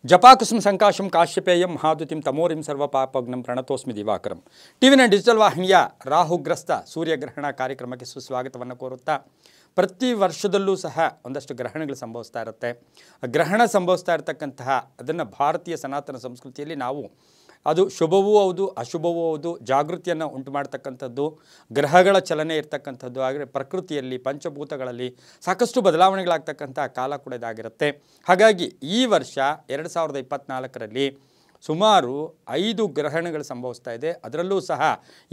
ಜಪಾಕುಸುಮ ಸಂಕಾಶಂ ಕಾಶ್ಯಪೇಯಂ ಮಹಾದುತಿಂ ತಮೋರಿಂ ಸರ್ವಪಾಪಗ್ನಂ ಪ್ರಣತೋಸ್ಮಿ ದಿವಾಕರಂ. ಟಿವಿನ digital ವಾಹಿನಿಯ ರಾಹುಗ್ರಸ್ತ ಸೂರ್ಯಗ್ರಹಣ ಕಾರ್ಯಕ್ರಮಕ್ಕೆ ಸುಸ್ವಾಗತವನ್ನು ಕೋರುತ್ತಾ, ಪ್ರತಿ ವರ್ಷದಲ್ಲೂ ಸಹ ಒಂದಷ್ಟು ಗ್ರಹಣಗಳು ಸಂಭವಿಸ್ತಾ ಇರುತ್ತೆ. ಗ್ರಹಣ ಸಂಭವಿಸ್ತಾ ಇರತಕ್ಕಂತಹ ಅದನ್ನು ಭಾರತೀಯ ಸನಾತನ ಸಂಸ್ಕೃತಿಯಲ್ಲಿ ನಾವು ಅದು ಶುಭವೂ ಹೌದು ಅಶುಭವೂ ಹೌದು, ಜಾಗೃತಿಯನ್ನು ಉಂಟು ಮಾಡ್ತಕ್ಕಂಥದ್ದು, ಗ್ರಹಗಳ ಚಲನೆ ಇರ್ತಕ್ಕಂಥದ್ದು. ಆದರೆ ಪ್ರಕೃತಿಯಲ್ಲಿ ಪಂಚಭೂತಗಳಲ್ಲಿ ಸಾಕಷ್ಟು ಬದಲಾವಣೆಗಳಾಗ್ತಕ್ಕಂಥ ಕಾಲ ಕೂಡ ಇದಾಗಿರುತ್ತೆ. ಹಾಗಾಗಿ ಈ ವರ್ಷ 2024ರಲ್ಲಿ ಸುಮಾರು 5 ಗ್ರಹಣಗಳು ಸಂಭವಿಸ್ತಾ ಇದೆ. ಅದರಲ್ಲೂ ಸಹ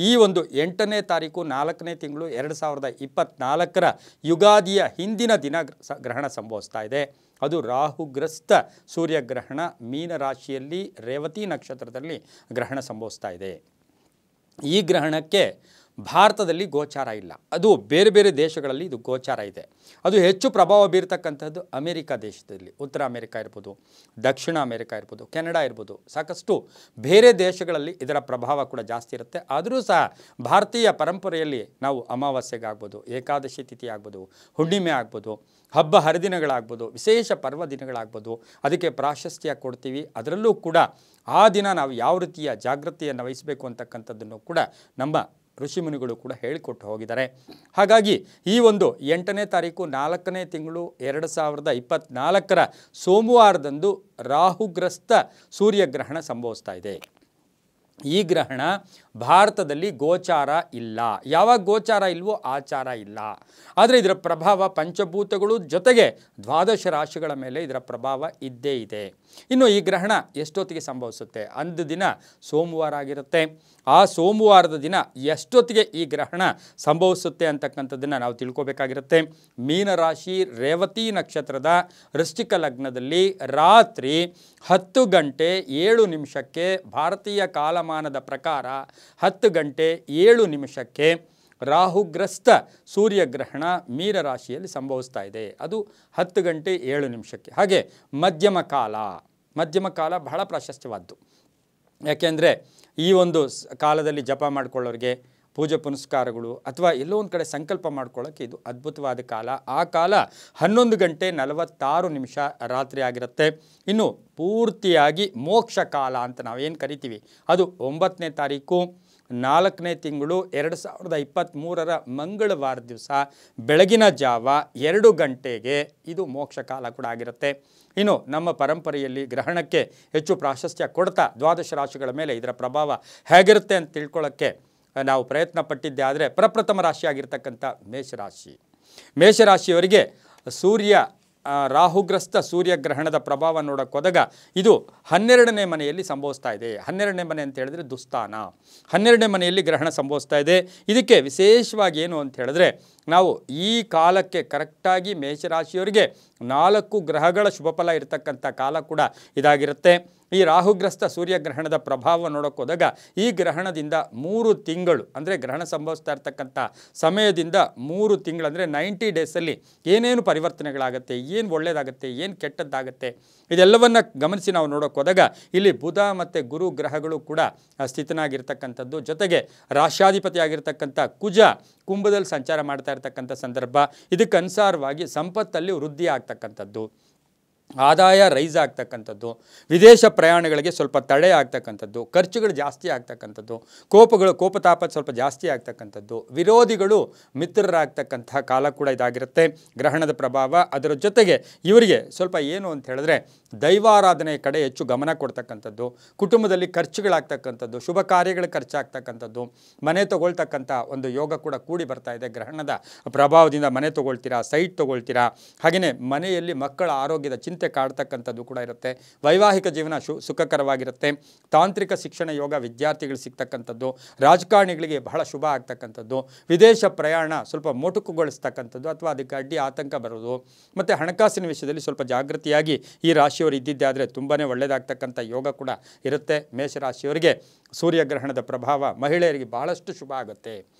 ಈ ಒಂದು 8ನೇ ತಾರೀಕು 4ನೇ ತಿಂಗಳು 2024ರ ಯುಗಾದಿಯ ಹಿಂದಿನ ದಿನ ಗ್ರಹಣ ಸಂಭವಿಸ್ತಾ ಇದೆ. ಅದು ರಾಹುಗ್ರಸ್ತ ಸೂರ್ಯಗ್ರಹಣ. ಮೀನರಾಶಿಯಲ್ಲಿ ರೇವತಿ ನಕ್ಷತ್ರದಲ್ಲಿ ಗ್ರಹಣ ಸಂಭವಿಸ್ತಾ ಇದೆ. ಈ ಗ್ರಹಣಕ್ಕೆ ಭಾರತದಲ್ಲಿ ಗೋಚಾರ ಇಲ್ಲ, ಅದು ಬೇರೆ ಬೇರೆ ದೇಶಗಳಲ್ಲಿ ಇದು ಗೋಚಾರ ಇದೆ. ಅದು ಹೆಚ್ಚು ಪ್ರಭಾವ ಬೀರ್ತಕ್ಕಂಥದ್ದು ಅಮೇರಿಕಾ ದೇಶದಲ್ಲಿ, ಉತ್ತರ ಅಮೇರಿಕಾ ಇರ್ಬೋದು, ದಕ್ಷಿಣ ಅಮೇರಿಕಾ ಇರ್ಬೋದು, ಕೆನಡಾ ಇರ್ಬೋದು, ಸಾಕಷ್ಟು ಬೇರೆ ದೇಶಗಳಲ್ಲಿ ಇದರ ಪ್ರಭಾವ ಕೂಡ ಜಾಸ್ತಿ ಇರುತ್ತೆ. ಆದರೂ ಸಹ ಭಾರತೀಯ ಪರಂಪರೆಯಲ್ಲಿ ನಾವು ಅಮಾವಾಸ್ಯೆಗಾಗ್ಬೋದು, ಏಕಾದಶಿ ತಿಥಿ ಆಗ್ಬೋದು, ಹುಣ್ಣಿಮೆ ಆಗ್ಬೋದು, ಹಬ್ಬ ಹರಿದಿನಗಳಾಗ್ಬೋದು, ವಿಶೇಷ ಪರ್ವ ದಿನಗಳಾಗ್ಬೋದು, ಅದಕ್ಕೆ ಪ್ರಾಶಸ್ತ್ಯ ಕೊಡ್ತೀವಿ. ಅದರಲ್ಲೂ ಕೂಡ ಆ ದಿನ ನಾವು ಯಾವ ರೀತಿಯ ಜಾಗೃತಿಯನ್ನು ವಹಿಸಬೇಕು ಅಂತಕ್ಕಂಥದ್ದನ್ನು ಕೂಡ ನಮ್ಮ ಋಷಿಮುನಿಗಳು ಕೂಡ ಹೇಳಿಕೊಟ್ಟು ಹೋಗಿದ್ದಾರೆ. ಹಾಗಾಗಿ ಈ ಒಂದು 8ನೇ ತಾರೀಕು 4ನೇ ತಿಂಗಳು 2024ರ ಸೋಮವಾರದಂದು ರಾಹುಗ್ರಸ್ತ ಸೂರ್ಯಗ್ರಹಣ ಸಂಭವಿಸ್ತಾ ಇದೆ. ಈ ಗ್ರಹಣ ಭಾರತದಲ್ಲಿ ಗೋಚಾರ ಇಲ್ಲ. ಯಾವಾಗ ಗೋಚಾರ ಇಲ್ವೋ ಆಚಾರ ಇಲ್ಲ. ಆದರೆ ಇದರ ಪ್ರಭಾವ ಪಂಚಭೂತಗಳು ಜೊತೆಗೆ 12 ರಾಶಿಗಳ ಮೇಲೆ ಇದರ ಪ್ರಭಾವ ಇದ್ದೇ ಇದೆ. ಇನ್ನು ಈ ಗ್ರಹಣ ಎಷ್ಟೊತ್ತಿಗೆ ಸಂಭವಿಸುತ್ತೆ? ಅಂದು ದಿನ ಸೋಮವಾರ ಆಗಿರುತ್ತೆ. ಆ ಸೋಮವಾರದ ದಿನ ಎಷ್ಟೊತ್ತಿಗೆ ಈ ಗ್ರಹಣ ಸಂಭವಿಸುತ್ತೆ ಅಂತಕ್ಕಂಥದ್ದನ್ನು ನಾವು ತಿಳ್ಕೊಬೇಕಾಗಿರುತ್ತೆ. ಮೀನರಾಶಿ ರೇವತಿ ನಕ್ಷತ್ರದ ವೃಶ್ಚಿಕ ಲಗ್ನದಲ್ಲಿ ರಾತ್ರಿ 10 ಗಂಟೆ 7 ನಿಮಿಷಕ್ಕೆ ಭಾರತೀಯ ಕಾಲಮಾನದ ಪ್ರಕಾರ 10 ಗಂಟೆ 7 ನಿಮಿಷಕ್ಕೆ ರಾಹುಗ್ರಸ್ತ ಸೂರ್ಯಗ್ರಹಣ ಮೀನರಾಶಿಯಲ್ಲಿ ಸಂಭವಿಸ್ತಾ ಇದೆ. ಅದು 10 ಗಂಟೆ 7 ನಿಮಿಷಕ್ಕೆ. ಹಾಗೆ ಮಧ್ಯಮ ಕಾಲ ಬಹಳ ಪ್ರಾಶಸ್ತ್ಯವಾದ್ದು. ಯಾಕೆಂದರೆ ಈ ಒಂದು ಕಾಲದಲ್ಲಿ ಜಪ ಮಾಡ್ಕೊಳ್ಳೋರಿಗೆ ಪೂಜೆ ಪುನಸ್ಕಾರಗಳು ಅಥವಾ ಎಲ್ಲೋ ಒಂದು ಕಡೆ ಸಂಕಲ್ಪ ಮಾಡ್ಕೊಳ್ಳೋಕ್ಕೆ ಇದು ಅದ್ಭುತವಾದ ಕಾಲ. ಆ ಕಾಲ 11 ಗಂಟೆ 46 ನಿಮಿಷ ರಾತ್ರಿ ಆಗಿರುತ್ತೆ. ಇನ್ನು ಪೂರ್ತಿಯಾಗಿ ಮೋಕ್ಷ ಕಾಲ ಅಂತ ನಾವೇನು ಕರಿತೀವಿ, ಅದು 9ನೇ ತಾರೀಕು 4ನೇ ತಿಂಗಳು 2023ರ ಮಂಗಳವಾರ ದಿವಸ ಬೆಳಗಿನ ಜಾವ 2 ಗಂಟೆಗೆ ಇದು ಮೋಕ್ಷ ಕಾಲ ಕೂಡ ಆಗಿರುತ್ತೆ. ಇನ್ನು ನಮ್ಮ ಪರಂಪರೆಯಲ್ಲಿ ಗ್ರಹಣಕ್ಕೆ ಹೆಚ್ಚು ಪ್ರಾಶಸ್ತ್ಯ ಕೊಡ್ತಾ 12 ರಾಶಿಗಳ ಮೇಲೆ ಇದರ ಪ್ರಭಾವ ಹೇಗಿರುತ್ತೆ ಅಂತ ತಿಳ್ಕೊಳ್ಳೋಕ್ಕೆ ನಾವು ಪ್ರಯತ್ನ ಪಟ್ಟಿದ್ದೆ. ಆದರೆ ಪ್ರಪ್ರಥಮ ರಾಶಿಯಾಗಿರ್ತಕ್ಕಂಥ ಮೇಷರಾಶಿಯವರಿಗೆ ರಾಹುಗ್ರಸ್ತ ಸೂರ್ಯಗ್ರಹಣದ ಪ್ರಭಾವ ನೋಡೋಕೆ ಹೋದಾಗ ಇದು 12ನೇ ಮನೆಯಲ್ಲಿ ಸಂಭವಿಸ್ತಾ ಇದೆ. 12ನೇ ಮನೆ ಅಂತ ಹೇಳಿದ್ರೆ ದುಸ್ಥಾನ. 12ನೇ ಮನೆಯಲ್ಲಿ ಗ್ರಹಣ ಸಂಭವಿಸ್ತಾ ಇದೆ. ಇದಕ್ಕೆ ವಿಶೇಷವಾಗಿ ಏನು ಅಂತ ಹೇಳಿದ್ರೆ, ನಾವು ಈ ಕಾಲಕ್ಕೆ ಕರೆಕ್ಟಾಗಿ ಮೇಷರಾಶಿಯವರಿಗೆ 4 ಗ್ರಹಗಳ ಶುಭಫಲ ಇರತಕ್ಕಂಥ ಕಾಲ ಕೂಡ ಇದಾಗಿರುತ್ತೆ. ಈ ರಾಹುಗ್ರಸ್ತ ಸೂರ್ಯಗ್ರಹಣದ ಪ್ರಭಾವ ನೋಡೋಕೆ ಹೋದಾಗ ಈ ಗ್ರಹಣದಿಂದ 3 ತಿಂಗಳು ಅಂದರೆ ಗ್ರಹಣ ಸಂಭವಿಸ್ತಾ ಇರ್ತಕ್ಕಂಥ ಸಮಯದಿಂದ 3 ತಿಂಗಳು ಅಂದರೆ 90 ಡೇಸಲ್ಲಿ ಏನೇನು ಪರಿವರ್ತನೆಗಳಾಗುತ್ತೆ, ಏನು ಒಳ್ಳೆಯದಾಗುತ್ತೆ, ಏನು ಕೆಟ್ಟದ್ದಾಗುತ್ತೆ, ಇದೆಲ್ಲವನ್ನು ಗಮನಿಸಿ ನಾವು ನೋಡೋಕೆ ಹೋದಾಗ ಇಲ್ಲಿ ಬುಧ ಮತ್ತು ಗುರು ಗ್ರಹಗಳು ಕೂಡ ಸ್ಥಿತನಾಗಿರ್ತಕ್ಕಂಥದ್ದು. ಜೊತೆಗೆ ರಾಶ್ಯಾಧಿಪತಿ ಆಗಿರ್ತಕ್ಕಂಥ ಕುಜ ಕುಂಭದಲ್ಲಿ ಸಂಚಾರ ಮಾಡ್ತಾ ಇರ್ತಕ್ಕಂಥ ಸಂದರ್ಭ. ಇದಕ್ಕೆ ಅನುಸಾರವಾಗಿ ಸಂಪತ್ತಲ್ಲಿ ವೃದ್ಧಿ ಆಗ್ತಕ್ಕಂಥದ್ದು, ಆದಾಯ ರೈಸ್ ಆಗ್ತಕ್ಕಂಥದ್ದು, ವಿದೇಶ ಪ್ರಯಾಣಗಳಿಗೆ ಸ್ವಲ್ಪ ತಡೆ ಆಗ್ತಕ್ಕಂಥದ್ದು, ಖರ್ಚುಗಳು ಜಾಸ್ತಿ ಆಗ್ತಕ್ಕಂಥದ್ದು, ಕೋಪತಾಪ ಸ್ವಲ್ಪ ಜಾಸ್ತಿ ಆಗ್ತಕ್ಕಂಥದ್ದು, ವಿರೋಧಿಗಳು ಮಿತ್ರರಾಗ್ತಕ್ಕಂಥ ಕಾಲ ಕೂಡ ಇದಾಗಿರುತ್ತೆ ಗ್ರಹಣದ ಪ್ರಭಾವ. ಅದರ ಜೊತೆಗೆ ಇವರಿಗೆ ಸ್ವಲ್ಪ ಏನು ಅಂತ ಹೇಳಿದ್ರೆ ದೈವಾರಾಧನೆಯ ಕಡೆ ಹೆಚ್ಚು ಗಮನ ಕೊಡ್ತಕ್ಕಂಥದ್ದು, ಕುಟುಂಬದಲ್ಲಿ ಖರ್ಚುಗಳಾಗ್ತಕ್ಕಂಥದ್ದು, ಶುಭ ಕಾರ್ಯಗಳ ಖರ್ಚಾಗ್ತಕ್ಕಂಥದ್ದು, ಮನೆ ತೊಗೊಳ್ತಕ್ಕಂಥ ಒಂದು ಯೋಗ ಕೂಡ ಕೂಡಿ ಬರ್ತಾ ಇದೆ. ಗ್ರಹಣದ ಪ್ರಭಾವದಿಂದ ಮನೆ ತೊಗೊಳ್ತೀರಾ, ಸೈಟ್ ತೊಗೊಳ್ತೀರಾ. ಹಾಗೆಯೇ ಮನೆಯಲ್ಲಿ ಮಕ್ಕಳ ಆರೋಗ್ಯದ ಚಿಂತೆ ಕಾಡ್ತಕ್ಕಂಥದ್ದು ಕೂಡ ಇರುತ್ತೆ. ವೈವಾಹಿಕ ಜೀವನ ಸುಖಕರವಾಗಿರುತ್ತೆ. ತಾಂತ್ರಿಕ ಶಿಕ್ಷಣ ಯೋಗ ವಿದ್ಯಾರ್ಥಿಗಳು ಸಿಗ್ತಕ್ಕಂಥದ್ದು, ರಾಜಕಾರಣಿಗಳಿಗೆ ಬಹಳ ಶುಭ ಆಗ್ತಕ್ಕಂಥದ್ದು, ವಿದೇಶ ಪ್ರಯಾಣ ಸ್ವಲ್ಪ ಮೊಟಕುಗೊಳಿಸ್ತಕ್ಕಂಥದ್ದು ಅಥವಾ ಅದಕ್ಕೆ ಅಡ್ಡಿ ಆತಂಕ ಬರೋದು, ಮತ್ತು ಹಣಕಾಸಿನ ವಿಷಯದಲ್ಲಿ ಸ್ವಲ್ಪ ಜಾಗೃತಿಯಾಗಿ ಈ ರಾಶಿಯವರು ಇದ್ದಿದ್ದೆ ಆದರೆ ತುಂಬಾ ಒಳ್ಳೆಯದಾಗ್ತಕ್ಕಂಥ ಯೋಗ ಕೂಡ ಇರುತ್ತೆ. ಮೇಷರಾಶಿಯವರಿಗೆ ಸೂರ್ಯಗ್ರಹಣದ ಪ್ರಭಾವ ಮಹಿಳೆಯರಿಗೆ ಬಹಳಷ್ಟು ಶುಭ ಆಗುತ್ತೆ,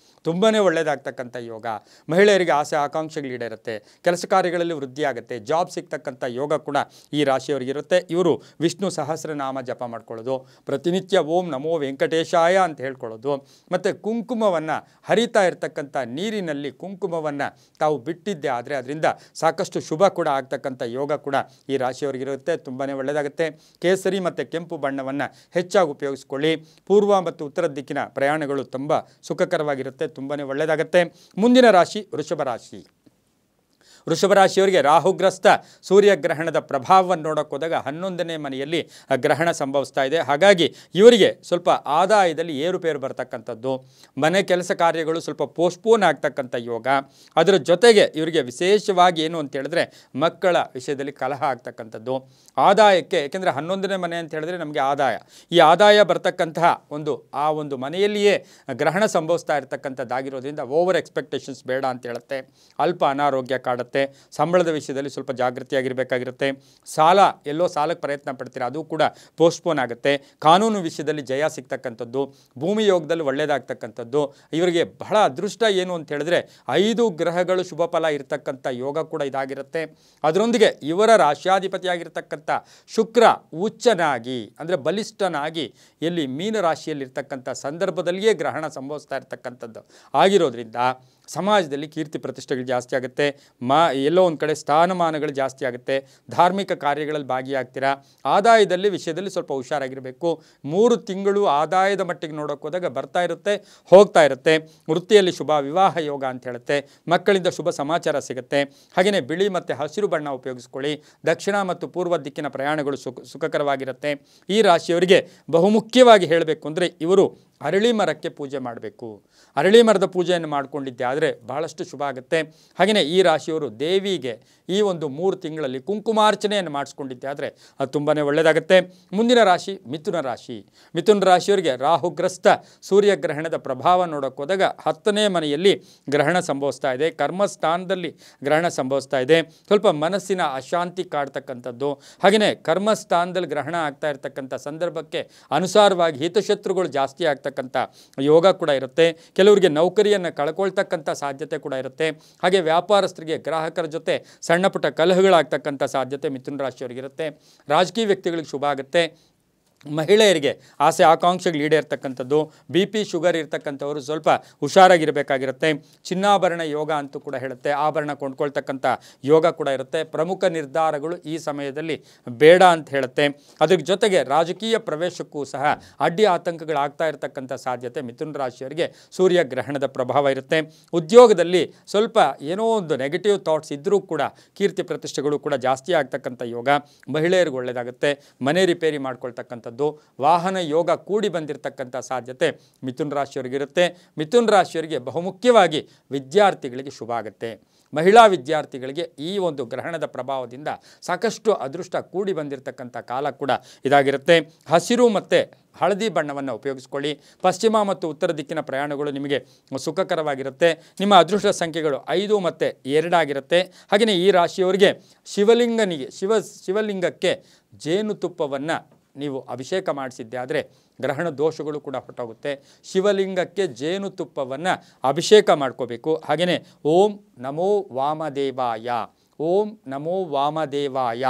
ತುಂಬಾ ಒಳ್ಳೆಯದಾಗ್ತಕ್ಕಂಥ ಯೋಗ. ಮಹಿಳೆಯರಿಗೆ ಆಸೆ ಆಕಾಂಕ್ಷೆಗಳು ಈಡೇರುತ್ತೆ, ಕೆಲಸ ಕಾರ್ಯಗಳಲ್ಲಿ ವೃದ್ಧಿ ಆಗುತ್ತೆ, ಜಾಬ್ ಸಿಗ್ತಕ್ಕಂಥ ಯೋಗ ಕೂಡ ಈ ರಾಶಿಯವರಿಗಿರುತ್ತೆ. ಇವರು ವಿಷ್ಣು ಸಹಸ್ರನಾಮ ಜಪ ಮಾಡ್ಕೊಳ್ಳೋದು, ಪ್ರತಿನಿತ್ಯ ಓಂ ನಮೋ ವೆಂಕಟೇಶಾಯ ಅಂತ ಹೇಳ್ಕೊಳ್ಳೋದು, ಮತ್ತು ಕುಂಕುಮವನ್ನು ಹರಿತಾ ಇರತಕ್ಕಂಥ ನೀರಿನಲ್ಲಿ ಕುಂಕುಮವನ್ನು ತಾವು ಬಿಟ್ಟಿದ್ದೆ ಆದರೆ ಅದರಿಂದ ಸಾಕಷ್ಟು ಶುಭ ಕೂಡ ಆಗ್ತಕ್ಕಂಥ ಯೋಗ ಕೂಡ ಈ ರಾಶಿಯವರಿಗಿರುತ್ತೆ. ತುಂಬಾ ಒಳ್ಳೆಯದಾಗುತ್ತೆ. ಕೇಸರಿ ಮತ್ತು ಕೆಂಪು ಬಣ್ಣವನ್ನು ಹೆಚ್ಚಾಗಿ ಉಪಯೋಗಿಸ್ಕೊಳ್ಳಿ. ಪೂರ್ವ ಮತ್ತು ಉತ್ತರ ದಿಕ್ಕಿನ ಪ್ರಯಾಣಗಳು ತುಂಬ ಸುಖಕರವಾಗಿರುತ್ತೆ, ತುಂಬಾ ಒಳ್ಳೆಯದಾಗುತ್ತೆ. ಮುಂದಿನ ರಾಶಿ ವೃಷಭ ರಾಶಿ. ವೃಷಭ ರಾಶಿಯವರಿಗೆ ರಾಹುಗ್ರಸ್ತ ಸೂರ್ಯಗ್ರಹಣದ ಪ್ರಭಾವವನ್ನು ನೋಡೋಕೆ ಹೋದಾಗ 11ನೇ ಮನೆಯಲ್ಲಿ ಗ್ರಹಣ ಸಂಭವಿಸ್ತಾ ಇದೆ. ಹಾಗಾಗಿ ಇವರಿಗೆ ಸ್ವಲ್ಪ ಆದಾಯದಲ್ಲಿ ಏರುಪೇರು ಬರ್ತಕ್ಕಂಥದ್ದು, ಮನೆ ಕೆಲಸ ಕಾರ್ಯಗಳು ಸ್ವಲ್ಪ ಪೋಸ್ಟ್ಪೋನ್ ಆಗ್ತಕ್ಕಂಥ ಯೋಗ. ಅದರ ಜೊತೆಗೆ ಇವರಿಗೆ ವಿಶೇಷವಾಗಿ ಏನು ಅಂತ ಹೇಳಿದ್ರೆ ಮಕ್ಕಳ ವಿಷಯದಲ್ಲಿ ಕಲಹ ಆಗ್ತಕ್ಕಂಥದ್ದು. ಆದಾಯಕ್ಕೆ, ಏಕೆಂದರೆ 11ನೇ ಮನೆ ಅಂತ ಹೇಳಿದ್ರೆ ನಮಗೆ ಆದಾಯ, ಈ ಆದಾಯ ಬರ್ತಕ್ಕಂತಹ ಆ ಒಂದು ಮನೆಯಲ್ಲಿಯೇ ಗ್ರಹಣ ಸಂಭವಿಸ್ತಾ ಇರತಕ್ಕಂಥದ್ದಾಗಿರೋದ್ರಿಂದ ಓವರ್ ಎಕ್ಸ್ಪೆಕ್ಟೇಷನ್ಸ್ ಬೇಡ ಅಂತ ಹೇಳುತ್ತೆ. ಅಲ್ಪ ಅನಾರೋಗ್ಯ ಕಾಡುತ್ತೆ. ಸಂಬಳದ ವಿಷಯದಲ್ಲಿ ಸ್ವಲ್ಪ ಜಾಗೃತಿಯಾಗಿರಬೇಕಾಗಿರುತ್ತೆ. ಎಲ್ಲೋ ಸಾಲಕ್ಕೆ ಪ್ರಯತ್ನ ಪಡ್ತೀರಾ, ಅದು ಕೂಡ ಪೋಸ್ಟ್ಪೋನ್ ಆಗುತ್ತೆ. ಕಾನೂನು ವಿಷಯದಲ್ಲಿ ಜಯ ಸಿಗ್ತಕ್ಕಂಥದ್ದು, ಭೂಮಿ ಯೋಗದಲ್ಲಿ ಒಳ್ಳೆಯದಾಗ್ತಕ್ಕಂಥದ್ದು. ಇವರಿಗೆ ಬಹಳ ಅದೃಷ್ಟ ಏನು ಅಂತ ಹೇಳಿದ್ರೆ 5 ಗ್ರಹಗಳು ಶುಭ ಫಲ ಇರತಕ್ಕಂಥ ಯೋಗ ಕೂಡ ಇದಾಗಿರುತ್ತೆ. ಅದರೊಂದಿಗೆ ಇವರ ರಾಶ್ಯಾಧಿಪತಿಯಾಗಿರ್ತಕ್ಕಂಥ ಶುಕ್ರ ಉಚ್ಚನಾಗಿ ಅಂದರೆ ಬಲಿಷ್ಠನಾಗಿ ಎಲ್ಲಿ ಮೀನ ರಾಶಿಯಲ್ಲಿರ್ತಕ್ಕಂಥ ಸಂದರ್ಭದಲ್ಲಿಯೇ ಗ್ರಹಣ ಸಂಭವಿಸ್ತಾ ಇರ್ತಕ್ಕಂಥದ್ದು ಆಗಿರೋದ್ರಿಂದ ಸಮಾಜದಲ್ಲಿ ಕೀರ್ತಿ ಪ್ರತಿಷ್ಠೆಗಳು ಜಾಸ್ತಿ ಆಗುತ್ತೆ. ಎಲ್ಲೋ ಒಂದು ಕಡೆ ಸ್ಥಾನಮಾನಗಳು ಜಾಸ್ತಿ ಆಗುತ್ತೆ. ಧಾರ್ಮಿಕ ಕಾರ್ಯಗಳಲ್ಲಿ ಭಾಗಿಯಾಗ್ತೀರಾ. ಆದಾಯದಲ್ಲಿ ವಿಷಯದಲ್ಲಿ ಸ್ವಲ್ಪ ಹುಷಾರಾಗಿರಬೇಕು. 3 ತಿಂಗಳು ಆದಾಯದ ಮಟ್ಟಿಗೆ ನೋಡೋಕೆ ಹೋದಾಗ ಬರ್ತಾ ಇರುತ್ತೆ, ಹೋಗ್ತಾ ಇರುತ್ತೆ. ವೃತ್ತಿಯಲ್ಲಿ ಶುಭ, ವಿವಾಹ ಯೋಗ ಅಂತ ಹೇಳುತ್ತೆ. ಮಕ್ಕಳಿಂದ ಶುಭ ಸಮಾಚಾರ ಸಿಗುತ್ತೆ. ಹಾಗೆಯೇ ಬಿಳಿ ಮತ್ತು ಹಸಿರು ಬಣ್ಣ ಉಪಯೋಗಿಸ್ಕೊಳ್ಳಿ. ದಕ್ಷಿಣ ಮತ್ತು ಪೂರ್ವ ದಿಕ್ಕಿನ ಪ್ರಯಾಣಗಳು ಸುಖಕರವಾಗಿರುತ್ತೆ. ಈ ರಾಶಿಯವರಿಗೆ ಬಹುಮುಖ್ಯವಾಗಿ ಹೇಳಬೇಕು ಅಂದರೆ ಇವರು ಅರಳಿ ಮರಕ್ಕೆ ಪೂಜೆ ಮಾಡಬೇಕು. ಅರಳಿ ಮರದ ಪೂಜೆಯನ್ನು ಮಾಡಿಕೊಂಡಿದ್ದೆ ಆದರೆ ಬಹಳಷ್ಟು ಶುಭ ಆಗುತ್ತೆ. ಹಾಗೆಯೇ ಈ ರಾಶಿಯವರು ದೇವಿಗೆ ಈ ಒಂದು 3 ತಿಂಗಳಲ್ಲಿ ಕುಂಕುಮಾರ್ಚನೆಯನ್ನು ಮಾಡಿಸ್ಕೊಂಡಿದ್ದೆ ಆದರೆ ಅದು ತುಂಬಾ ಒಳ್ಳೆಯದಾಗುತ್ತೆ. ಮುಂದಿನ ರಾಶಿ ಮಿಥುನ ರಾಶಿ. ಮಿಥುನ ರಾಶಿಯವರಿಗೆ ರಾಹುಗ್ರಸ್ತ ಸೂರ್ಯಗ್ರಹಣದ ಪ್ರಭಾವ ನೋಡೋಕೆ ಹೋದಾಗ 10ನೇ ಮನೆಯಲ್ಲಿ ಗ್ರಹಣ ಸಂಭವಿಸ್ತಾ ಇದೆ. ಕರ್ಮಸ್ಥಾನದಲ್ಲಿ ಗ್ರಹಣ ಸಂಭವಿಸ್ತಾ ಇದೆ. ಸ್ವಲ್ಪ ಮನಸ್ಸಿನ ಅಶಾಂತಿ ಕಾಡ್ತಕ್ಕಂಥದ್ದು. ಹಾಗೆಯೇ ಕರ್ಮಸ್ಥಾನದಲ್ಲಿ ಗ್ರಹಣ ಆಗ್ತಾ ಇರ್ತಕ್ಕಂಥ ಸಂದರ್ಭಕ್ಕೆ ಅನುಸಾರವಾಗಿ ಹಿತಶತ್ರುಗಳು ಜಾಸ್ತಿ ಆಗ್ತಕ್ಕಂಥ ಯೋಗ ಕೂಡ ಇರುತ್ತೆ. ಕೆಲವರಿಗೆ ನೌಕರಿಯನ್ನು ಕಳ್ಕೊಳ್ತಕ್ಕಂಥ ಸಾಧ್ಯತೆ ಕೂಡ ಇರುತ್ತೆ. ಹಾಗೆ ವ್ಯಾಪಾರಸ್ಥರಿಗೆ ಗ್ರಾಹಕರ ಜೊತೆ ಸಣ್ಣ ಪುಟ್ಟ ಕಲಹಗಳಾಗ್ತಕ್ಕಂಥ ಸಾಧ್ಯತೆ ಮಿಥುನ ರಾಶಿಯವರಿಗಿರುತ್ತೆ. ರಾಜಕೀಯ ವ್ಯಕ್ತಿಗಳಿಗೆ ಶುಭ ಆಗುತ್ತೆ. ಮಹಿಳೆಯರಿಗೆ ಆಸೆ ಆಕಾಂಕ್ಷೆಗಳು ಈಡೇರ್ತಕ್ಕಂಥದ್ದು. BP ಶುಗರ್ ಇರ್ತಕ್ಕಂಥವರು ಸ್ವಲ್ಪ ಹುಷಾರಾಗಿರಬೇಕಾಗಿರುತ್ತೆ. ಚಿನ್ನಾಭರಣ ಯೋಗ ಅಂತೂ ಕೂಡ ಹೇಳುತ್ತೆ. ಆಭರಣ ಕೊಂಡ್ಕೊಳ್ತಕ್ಕಂಥ ಯೋಗ ಕೂಡ ಇರುತ್ತೆ. ಪ್ರಮುಖ ನಿರ್ಧಾರಗಳು ಈ ಸಮಯದಲ್ಲಿ ಬೇಡ ಅಂತ ಹೇಳುತ್ತೆ. ಅದ್ರ ಜೊತೆಗೆ ರಾಜಕೀಯ ಪ್ರವೇಶಕ್ಕೂ ಸಹ ಅಡ್ಡಿ ಆತಂಕಗಳಾಗ್ತಾ ಇರತಕ್ಕಂಥ ಸಾಧ್ಯತೆ ಮಿಥುನ ರಾಶಿಯವರಿಗೆ ಸೂರ್ಯಗ್ರಹಣದ ಪ್ರಭಾವ ಇರುತ್ತೆ. ಉದ್ಯೋಗದಲ್ಲಿ ಸ್ವಲ್ಪ ಏನೋ ಒಂದು ನೆಗೆಟಿವ್ ಥಾಟ್ಸ್ ಇದ್ದರೂ ಕೂಡ ಕೀರ್ತಿ ಪ್ರತಿಷ್ಠೆಗಳು ಕೂಡ ಜಾಸ್ತಿ ಆಗ್ತಕ್ಕಂಥ ಯೋಗ. ಮಹಿಳೆಯರಿಗೆ ಒಳ್ಳೆಯದಾಗುತ್ತೆ. ಮನೆ ರಿಪೇರಿ ಮಾಡ್ಕೊಳ್ತಕ್ಕಂಥ ವಾಹನ ಯೋಗ ಕೂಡಿ ಬಂದಿರತಕ್ಕಂಥ ಸಾಧ್ಯತೆ ಮಿಥುನ ರಾಶಿಯವರಿಗಿರುತ್ತೆ. ಮಿಥುನ ರಾಶಿಯವರಿಗೆ ಬಹುಮುಖ್ಯವಾಗಿ ವಿದ್ಯಾರ್ಥಿಗಳಿಗೆ ಶುಭ ಆಗುತ್ತೆ. ಮಹಿಳಾ ವಿದ್ಯಾರ್ಥಿಗಳಿಗೆ ಈ ಒಂದು ಗ್ರಹಣದ ಪ್ರಭಾವದಿಂದ ಸಾಕಷ್ಟು ಅದೃಷ್ಟ ಕೂಡಿ ಬಂದಿರತಕ್ಕಂಥ ಕಾಲ ಕೂಡ ಇದಾಗಿರುತ್ತೆ. ಹಸಿರು ಮತ್ತು ಹಳದಿ ಬಣ್ಣವನ್ನು ಉಪಯೋಗಿಸ್ಕೊಳ್ಳಿ. ಪಶ್ಚಿಮ ಮತ್ತು ಉತ್ತರ ದಿಕ್ಕಿನ ಪ್ರಯಾಣಗಳು ನಿಮಗೆ ಸುಖಕರವಾಗಿರುತ್ತೆ. ನಿಮ್ಮ ಅದೃಷ್ಟ ಸಂಖ್ಯೆಗಳು 5 ಮತ್ತು 2 ಆಗಿರುತ್ತೆ. ಹಾಗೆಯೇ ಈ ರಾಶಿಯವರಿಗೆ ಶಿವಲಿಂಗಕ್ಕೆ ಜೇನುತುಪ್ಪವನ್ನು ನೀವು ಅಭಿಷೇಕ ಮಾಡಿಸಿದ್ದೆ ಆದರೆ ಗ್ರಹಣ ದೋಷಗಳು ಕೂಡ ಹೊರಟೋಗುತ್ತೆ. ಶಿವಲಿಂಗಕ್ಕೆ ಜೇನುತುಪ್ಪವನ್ನು ಅಭಿಷೇಕ ಮಾಡ್ಕೋಬೇಕು. ಹಾಗೆಯೇ ಓಂ ನಮೋ ವಾಮದೇವಾಯ, ಓಂ ನಮೋ ವಾಮದೇವಾಯ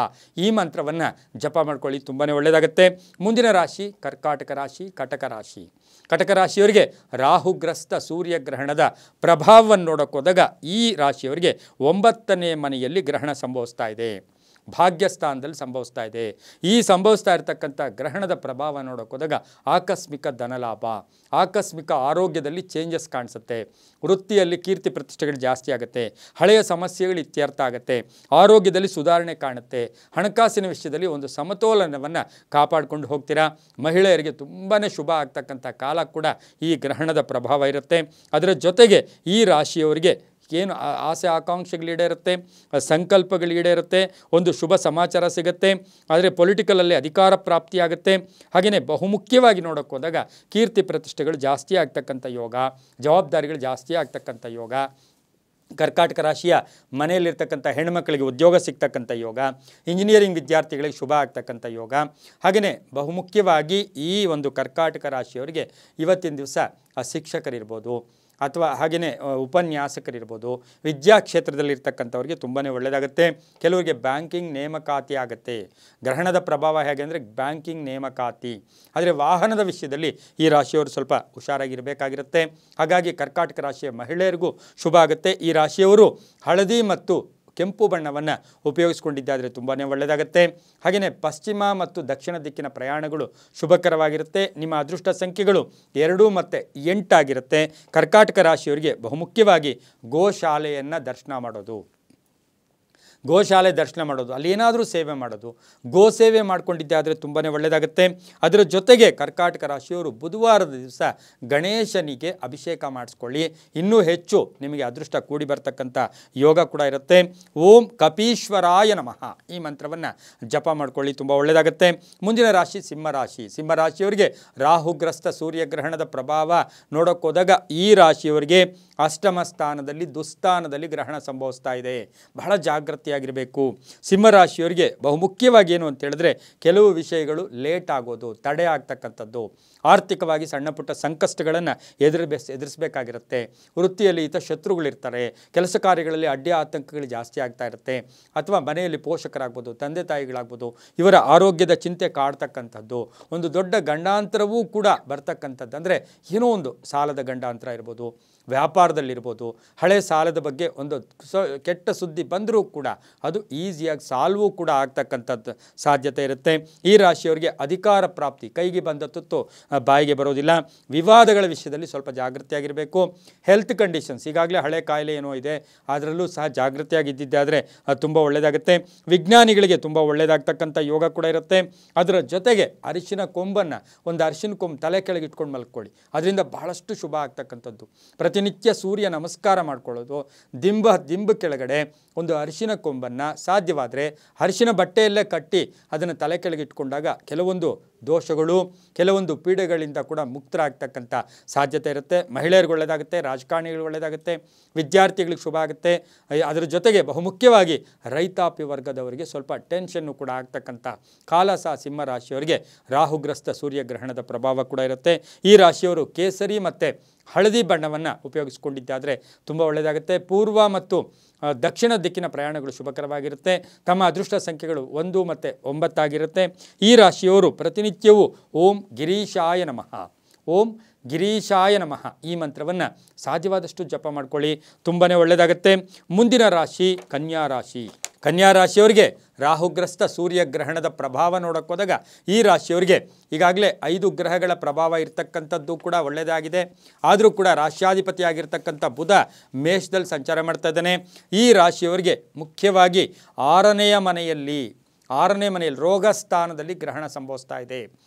ಈ ಮಂತ್ರವನ್ನು ಜಪ ಮಾಡ್ಕೊಳ್ಳಿ, ತುಂಬಾ ಒಳ್ಳೆಯದಾಗುತ್ತೆ. ಮುಂದಿನ ರಾಶಿ ಕರ್ಕಾಟಕ ರಾಶಿ. ಕಟಕ ರಾಶಿಯವರಿಗೆ ರಾಹುಗ್ರಸ್ತ ಸೂರ್ಯಗ್ರಹಣದ ಪ್ರಭಾವವನ್ನು ನೋಡೋಕೆ ಹೋದಾಗ ಈ ರಾಶಿಯವರಿಗೆ 9ನೇ ಮನೆಯಲ್ಲಿ ಗ್ರಹಣ ಸಂಭವಿಸ್ತಾ ಇದೆ. ಭಾಗ್ಯಸ್ಥಾನದಲ್ಲಿ ಸಂಭವಿಸ್ತಾ ಇದೆ. ಈ ಸಂಭವಿಸ್ತಾ ಇರತಕ್ಕಂಥ ಗ್ರಹಣದ ಪ್ರಭಾವ ನೋಡೋಕೆ ಹೋದಾಗ ಆಕಸ್ಮಿಕ ಧನಲಾಭ, ಆಕಸ್ಮಿಕ ಆರೋಗ್ಯದಲ್ಲಿ ಚೇಂಜಸ್ ಕಾಣಿಸುತ್ತೆ. ವೃತ್ತಿಯಲ್ಲಿ ಕೀರ್ತಿ ಪ್ರತಿಷ್ಠೆಗಳು ಜಾಸ್ತಿ ಆಗುತ್ತೆ. ಹಳೆಯ ಸಮಸ್ಯೆಗಳು ಇತ್ಯರ್ಥ ಆಗುತ್ತೆ. ಆರೋಗ್ಯದಲ್ಲಿ ಸುಧಾರಣೆ ಕಾಣುತ್ತೆ. ಹಣಕಾಸಿನ ವಿಷಯದಲ್ಲಿ ಒಂದು ಸಮತೋಲನವನ್ನು ಕಾಪಾಡಿಕೊಂಡು ಹೋಗ್ತೀರಾ. ಮಹಿಳೆಯರಿಗೆ ತುಂಬಾ ಶುಭ ಆಗ್ತಕ್ಕಂಥ ಕಾಲ ಕೂಡ ಈ ಗ್ರಹಣದ ಪ್ರಭಾವ ಇರುತ್ತೆ. ಅದರ ಜೊತೆಗೆ ಈ ರಾಶಿಯವರಿಗೆ ಏನು ಆಸೆ ಆಕಾಂಕ್ಷೆಗಳು ಈಡೇರುತ್ತೆ, ಸಂಕಲ್ಪಗಳು ಈಡೇರುತ್ತೆ, ಒಂದು ಶುಭ ಸಮಾಚಾರ ಸಿಗುತ್ತೆ. ಆದರೆ ಪೊಲಿಟಿಕಲಲ್ಲಿ ಅಧಿಕಾರ ಪ್ರಾಪ್ತಿಯಾಗುತ್ತೆ. ಹಾಗೆಯೇ ಬಹುಮುಖ್ಯವಾಗಿ ನೋಡೋಕೆ ಹೋದಾಗ ಕೀರ್ತಿ ಪ್ರತಿಷ್ಠೆಗಳು ಜಾಸ್ತಿ ಆಗ್ತಕ್ಕಂಥ ಯೋಗ, ಜವಾಬ್ದಾರಿಗಳು ಜಾಸ್ತಿ ಆಗ್ತಕ್ಕಂಥ ಯೋಗ. ಕರ್ಕಾಟಕ ರಾಶಿಯ ಮನೆಯಲ್ಲಿರ್ತಕ್ಕಂಥ ಹೆಣ್ಣುಮಕ್ಕಳಿಗೆ ಉದ್ಯೋಗ ಸಿಗ್ತಕ್ಕಂಥ ಯೋಗ, ಇಂಜಿನಿಯರಿಂಗ್ ವಿದ್ಯಾರ್ಥಿಗಳಿಗೆ ಶುಭ ಆಗ್ತಕ್ಕಂಥ ಯೋಗ. ಹಾಗೆಯೇ ಬಹುಮುಖ್ಯವಾಗಿ ಈ ಒಂದು ಕರ್ಕಾಟಕ ರಾಶಿಯವರಿಗೆ ಇವತ್ತಿನ ದಿವಸ ಶಿಕ್ಷಕರಿರ್ಬೋದು, ಅಥವಾ ಹಾಗೆಯೇ ಉಪನ್ಯಾಸಕರಿರ್ಬೋದು, ವಿದ್ಯಾ ಕ್ಷೇತ್ರದಲ್ಲಿರ್ತಕ್ಕಂಥವ್ರಿಗೆ ತುಂಬಾ ಒಳ್ಳೆಯದಾಗುತ್ತೆ. ಕೆಲವರಿಗೆ ಬ್ಯಾಂಕಿಂಗ್ ನೇಮಕಾತಿ ಆಗುತ್ತೆ. ಗ್ರಹಣದ ಪ್ರಭಾವ ಹೇಗೆ ಅಂದರೆ ಬ್ಯಾಂಕಿಂಗ್ ನೇಮಕಾತಿ. ಆದರೆ ವಾಹನದ ವಿಷಯದಲ್ಲಿ ಈ ರಾಶಿಯವರು ಸ್ವಲ್ಪ ಹುಷಾರಾಗಿರಬೇಕಾಗಿರುತ್ತೆ. ಹಾಗಾಗಿ ಕರ್ಕಾಟಕ ರಾಶಿಯ ಮಹಿಳೆಯರಿಗೂ ಶುಭ ಆಗುತ್ತೆ. ಈ ರಾಶಿಯವರು ಹಳದಿ ಮತ್ತು ಕೆಂಪು ಬಣ್ಣವನ್ನು ಉಪಯೋಗಿಸ್ಕೊಂಡಿದ್ದಾದರೆ ತುಂಬಾ ಒಳ್ಳೆಯದಾಗುತ್ತೆ. ಹಾಗೆಯೇ ಪಶ್ಚಿಮ ಮತ್ತು ದಕ್ಷಿಣ ದಿಕ್ಕಿನ ಪ್ರಯಾಣಗಳು ಶುಭಕರವಾಗಿರುತ್ತೆ. ನಿಮ್ಮ ಅದೃಷ್ಟ ಸಂಖ್ಯೆಗಳು 2 ಮತ್ತು 8 ಆಗಿರುತ್ತೆ. ಕರ್ಕಾಟಕ ರಾಶಿಯವರಿಗೆ ಬಹುಮುಖ್ಯವಾಗಿ ಗೋಶಾಲೆಯನ್ನು ದರ್ಶನ ಮಾಡೋದು, ಗೋಶಾಲೆ ದರ್ಶನ ಮಾಡೋದು, ಅಲ್ಲಿ ಏನಾದರೂ ಸೇವೆ ಮಾಡೋದು, ಗೋ ಸೇವೆ ಮಾಡಿಕೊಂಡಿದ್ದೆ ಆದರೆ ತುಂಬಾ ಒಳ್ಳೆಯದಾಗುತ್ತೆ. ಅದರ ಜೊತೆಗೆ ಕರ್ಕಾಟಕ ರಾಶಿಯವರು ಬುಧವಾರದ ದಿವಸ ಗಣೇಶನಿಗೆ ಅಭಿಷೇಕ ಮಾಡಿಸ್ಕೊಳ್ಳಿ. ಇನ್ನೂ ಹೆಚ್ಚು ನಿಮಗೆ ಅದೃಷ್ಟ ಕೂಡಿ ಬರ್ತಕ್ಕಂಥ ಯೋಗ ಕೂಡ ಇರುತ್ತೆ. ಓಂ ಕಪೀಶ್ವರಾಯ ನಮಃ ಈ ಮಂತ್ರವನ್ನು ಜಪ ಮಾಡ್ಕೊಳ್ಳಿ, ತುಂಬ ಒಳ್ಳೆಯದಾಗುತ್ತೆ. ಮುಂದಿನ ರಾಶಿ ಸಿಂಹರಾಶಿ. ಸಿಂಹರಾಶಿಯವರಿಗೆ ರಾಹುಗ್ರಸ್ತ ಸೂರ್ಯಗ್ರಹಣದ ಪ್ರಭಾವ ನೋಡೋಕ್ಕೋದಾಗ ಈ ರಾಶಿಯವರಿಗೆ ಅಷ್ಟಮ ಸ್ಥಾನದಲ್ಲಿ ದುಸ್ಥಾನದಲ್ಲಿ ಗ್ರಹಣ ಸಂಭವಿಸ್ತಾ ಇದೆ. ಬಹಳ ಜಾಗೃತಿಯಾಗಿರಬೇಕು. ಸಿಂಹರಾಶಿಯವರಿಗೆ ಬಹುಮುಖ್ಯವಾಗಿ ಏನು ಅಂತ ಹೇಳಿದ್ರೆ ಕೆಲವು ವಿಷಯಗಳು ಲೇಟ್ ಆಗೋದು, ತಡೆ ಆಗ್ತಕ್ಕಂಥದ್ದು, ಆರ್ಥಿಕವಾಗಿ ಸಣ್ಣ ಪುಟ್ಟ ಸಂಕಷ್ಟಗಳನ್ನು ಎದುರಿಸಬೇಕಾಗಿರುತ್ತೆ. ವೃತ್ತಿಯಲ್ಲಿ ಶತ್ರುಗಳಿರ್ತಾರೆ, ಕೆಲಸ ಕಾರ್ಯಗಳಲ್ಲಿ ಅಡ್ಡಿ ಆತಂಕಗಳು ಜಾಸ್ತಿ ಆಗ್ತಾ ಇರುತ್ತೆ. ಅಥವಾ ಮನೆಯಲ್ಲಿ ಪೋಷಕರಾಗ್ಬೋದು, ತಂದೆ ತಾಯಿಗಳಾಗ್ಬೋದು, ಇವರ ಆರೋಗ್ಯದ ಚಿಂತೆ ಕಾಡ್ತಕ್ಕಂಥದ್ದು, ಒಂದು ದೊಡ್ಡ ಗಂಡಾಂತರವೂ ಕೂಡ ಬರ್ತಕ್ಕಂಥದ್ದು. ಅಂದರೆ ಏನೋ ಒಂದು ಸಾಲದ ಗಂಡಾಂತರ ಇರ್ಬೋದು, ವ್ಯಾಪಾರದಲ್ಲಿರ್ಬೋದು, ಹಳೆ ಸಾಲದ ಬಗ್ಗೆ ಒಂದು ಕೆಟ್ಟ ಸುದ್ದಿ ಬಂದರೂ ಕೂಡ ಅದು ಈಸಿಯಾಗಿ ಸಾಲ್ವೂ ಕೂಡ ಆಗ್ತಕ್ಕಂಥದ್ದು ಸಾಧ್ಯತೆ ಇರುತ್ತೆ. ಈ ರಾಶಿಯವರಿಗೆ ಅಧಿಕಾರ ಪ್ರಾಪ್ತಿ, ಕೈಗೆ ಬಂದ ತುತ್ತು ಬಾಯಿಗೆ ಬರೋದಿಲ್ಲ. ವಿವಾದಗಳ ವಿಷಯದಲ್ಲಿ ಸ್ವಲ್ಪ ಜಾಗೃತಿಯಾಗಿರಬೇಕು. ಹೆಲ್ತ್ ಕಂಡೀಷನ್ಸ್, ಈಗಾಗಲೇ ಹಳೆ ಕಾಯಿಲೆ ಏನೋ ಇದೆ, ಅದರಲ್ಲೂ ಸಹ ಜಾಗೃತಿಯಾಗಿದ್ದಿದ್ದೆ ಆದರೆ ಅದು ತುಂಬ ಒಳ್ಳೆಯದಾಗುತ್ತೆ. ವಿಜ್ಞಾನಿಗಳಿಗೆ ತುಂಬ ಒಳ್ಳೆಯದಾಗ್ತಕ್ಕಂಥ ಯೋಗ ಕೂಡ ಇರುತ್ತೆ. ಅದರ ಜೊತೆಗೆ ಅರಿಶಿನ ಕೊಂಬನ್ನು, ಒಂದು ಅರಿಶಿನ ಕೊಂಬು ತಲೆ ಕೆಳಗೆ ಇಟ್ಕೊಂಡು ಮಲ್ಕೊಳ್ಳಿ, ಅದರಿಂದ ಬಹಳಷ್ಟು ಶುಭ ಆಗ್ತಕ್ಕಂಥದ್ದು. ಪ್ರತಿನಿತ್ಯ ಸೂರ್ಯ ನಮಸ್ಕಾರ ಮಾಡ್ಕೊಳ್ಳೋದು, ದಿಂಬ ಕೆಳಗಡೆ ಒಂದು ಅರಿಶಿನ ಕೊಂಬನ್ನು ಸಾಧ್ಯವಾದರೆ ಅರಿಶಿನ ಬಟ್ಟೆಯಲ್ಲೇ ಕಟ್ಟಿ ಅದನ್ನು ತಲೆ ಕೆಳಗೆ ಇಟ್ಕೊಂಡಾಗ ಕೆಲವೊಂದು ದೋಷಗಳು, ಕೆಲವೊಂದು ಪೀಡೆಗಳಿಂದ ಕೂಡ ಮುಕ್ತರಾಗ್ತಕ್ಕಂಥ ಸಾಧ್ಯತೆ ಇರುತ್ತೆ. ಮಹಿಳೆಯರಿಗೆ ಒಳ್ಳೆಯದಾಗುತ್ತೆ, ರಾಜಕಾರಣಿಗಳಿಗೆ ಒಳ್ಳೆಯದಾಗುತ್ತೆ, ವಿದ್ಯಾರ್ಥಿಗಳಿಗೆ ಶುಭ ಆಗುತ್ತೆ. ಅದರ ಜೊತೆಗೆ ಬಹುಮುಖ್ಯವಾಗಿ ರೈತಾಪಿ ವರ್ಗದವರಿಗೆ ಸ್ವಲ್ಪ ಟೆನ್ಷನ್ನು ಕೂಡ ಆಗ್ತಕ್ಕಂಥ ಕಾಲ ಸಹ ಸಿಂಹ ರಾಶಿಯವರಿಗೆ ರಾಹುಗ್ರಸ್ತ ಸೂರ್ಯಗ್ರಹಣದ ಪ್ರಭಾವ ಕೂಡ ಇರುತ್ತೆ. ಈ ರಾಶಿಯವರು ಕೇಸರಿ ಮತ್ತು ಹಳದಿ ಬಣ್ಣವನ್ನು ಉಪಯೋಗಿಸಿಕೊಂಡಿದ್ದಾದರೆ ತುಂಬ ಒಳ್ಳೆಯದಾಗುತ್ತೆ. ಪೂರ್ವ ಮತ್ತು ದಕ್ಷಿಣ ದಿಕ್ಕಿನ ಪ್ರಯಾಣಗಳು ಶುಭಕರವಾಗಿರುತ್ತೆ. ತಮ್ಮ ಅದೃಷ್ಟ ಸಂಖ್ಯೆಗಳು 1 ಮತ್ತು 9 ಆಗಿರುತ್ತೆ. ಈ ರಾಶಿಯವರು ಪ್ರತಿನಿತ್ಯವೂ ಓಂ ಗಿರೀಶಾಯ ನಮಃ, ಓಂ ಗಿರೀಶಾಯ ನಮಃ ಈ ಮಂತ್ರವನ್ನು ಸಾಧ್ಯವಾದಷ್ಟು ಜಪ ಮಾಡ್ಕೊಳ್ಳಿ, ತುಂಬಾ ಒಳ್ಳೆಯದಾಗುತ್ತೆ. ಮುಂದಿನ ರಾಶಿ ಕನ್ಯಾ ರಾಶಿ. ಕನ್ಯಾ ರಾಶಿಯವರಿಗೆ ರಾಹುಗ್ರಸ್ತ ಸೂರ್ಯಗ್ರಹಣದ ಪ್ರಭಾವ ನೋಡೋಕ್ಕೋದಾಗ ಈ ರಾಶಿಯವರಿಗೆ ಈಗಾಗಲೇ 5 ಗ್ರಹಗಳ ಪ್ರಭಾವ ಇರತಕ್ಕಂಥದ್ದು ಕೂಡ ಒಳ್ಳೆಯದಾಗಿದೆ. ಆದರೂ ಕೂಡ ರಾಶ್ಯಾಧಿಪತಿಯಾಗಿರ್ತಕ್ಕಂಥ ಬುಧ ಮೇಷದಲ್ಲಿ ಸಂಚಾರ ಮಾಡ್ತಾ ಇದ್ದಾನೆ. ಈ ರಾಶಿಯವರಿಗೆ ಮುಖ್ಯವಾಗಿ 6ನೇ ಮನೆಯಲ್ಲಿ ರೋಗ ಸ್ಥಾನದಲ್ಲಿ ಗ್ರಹಣ ಸಂಭವಿಸ್ತಾ ಇದೆ.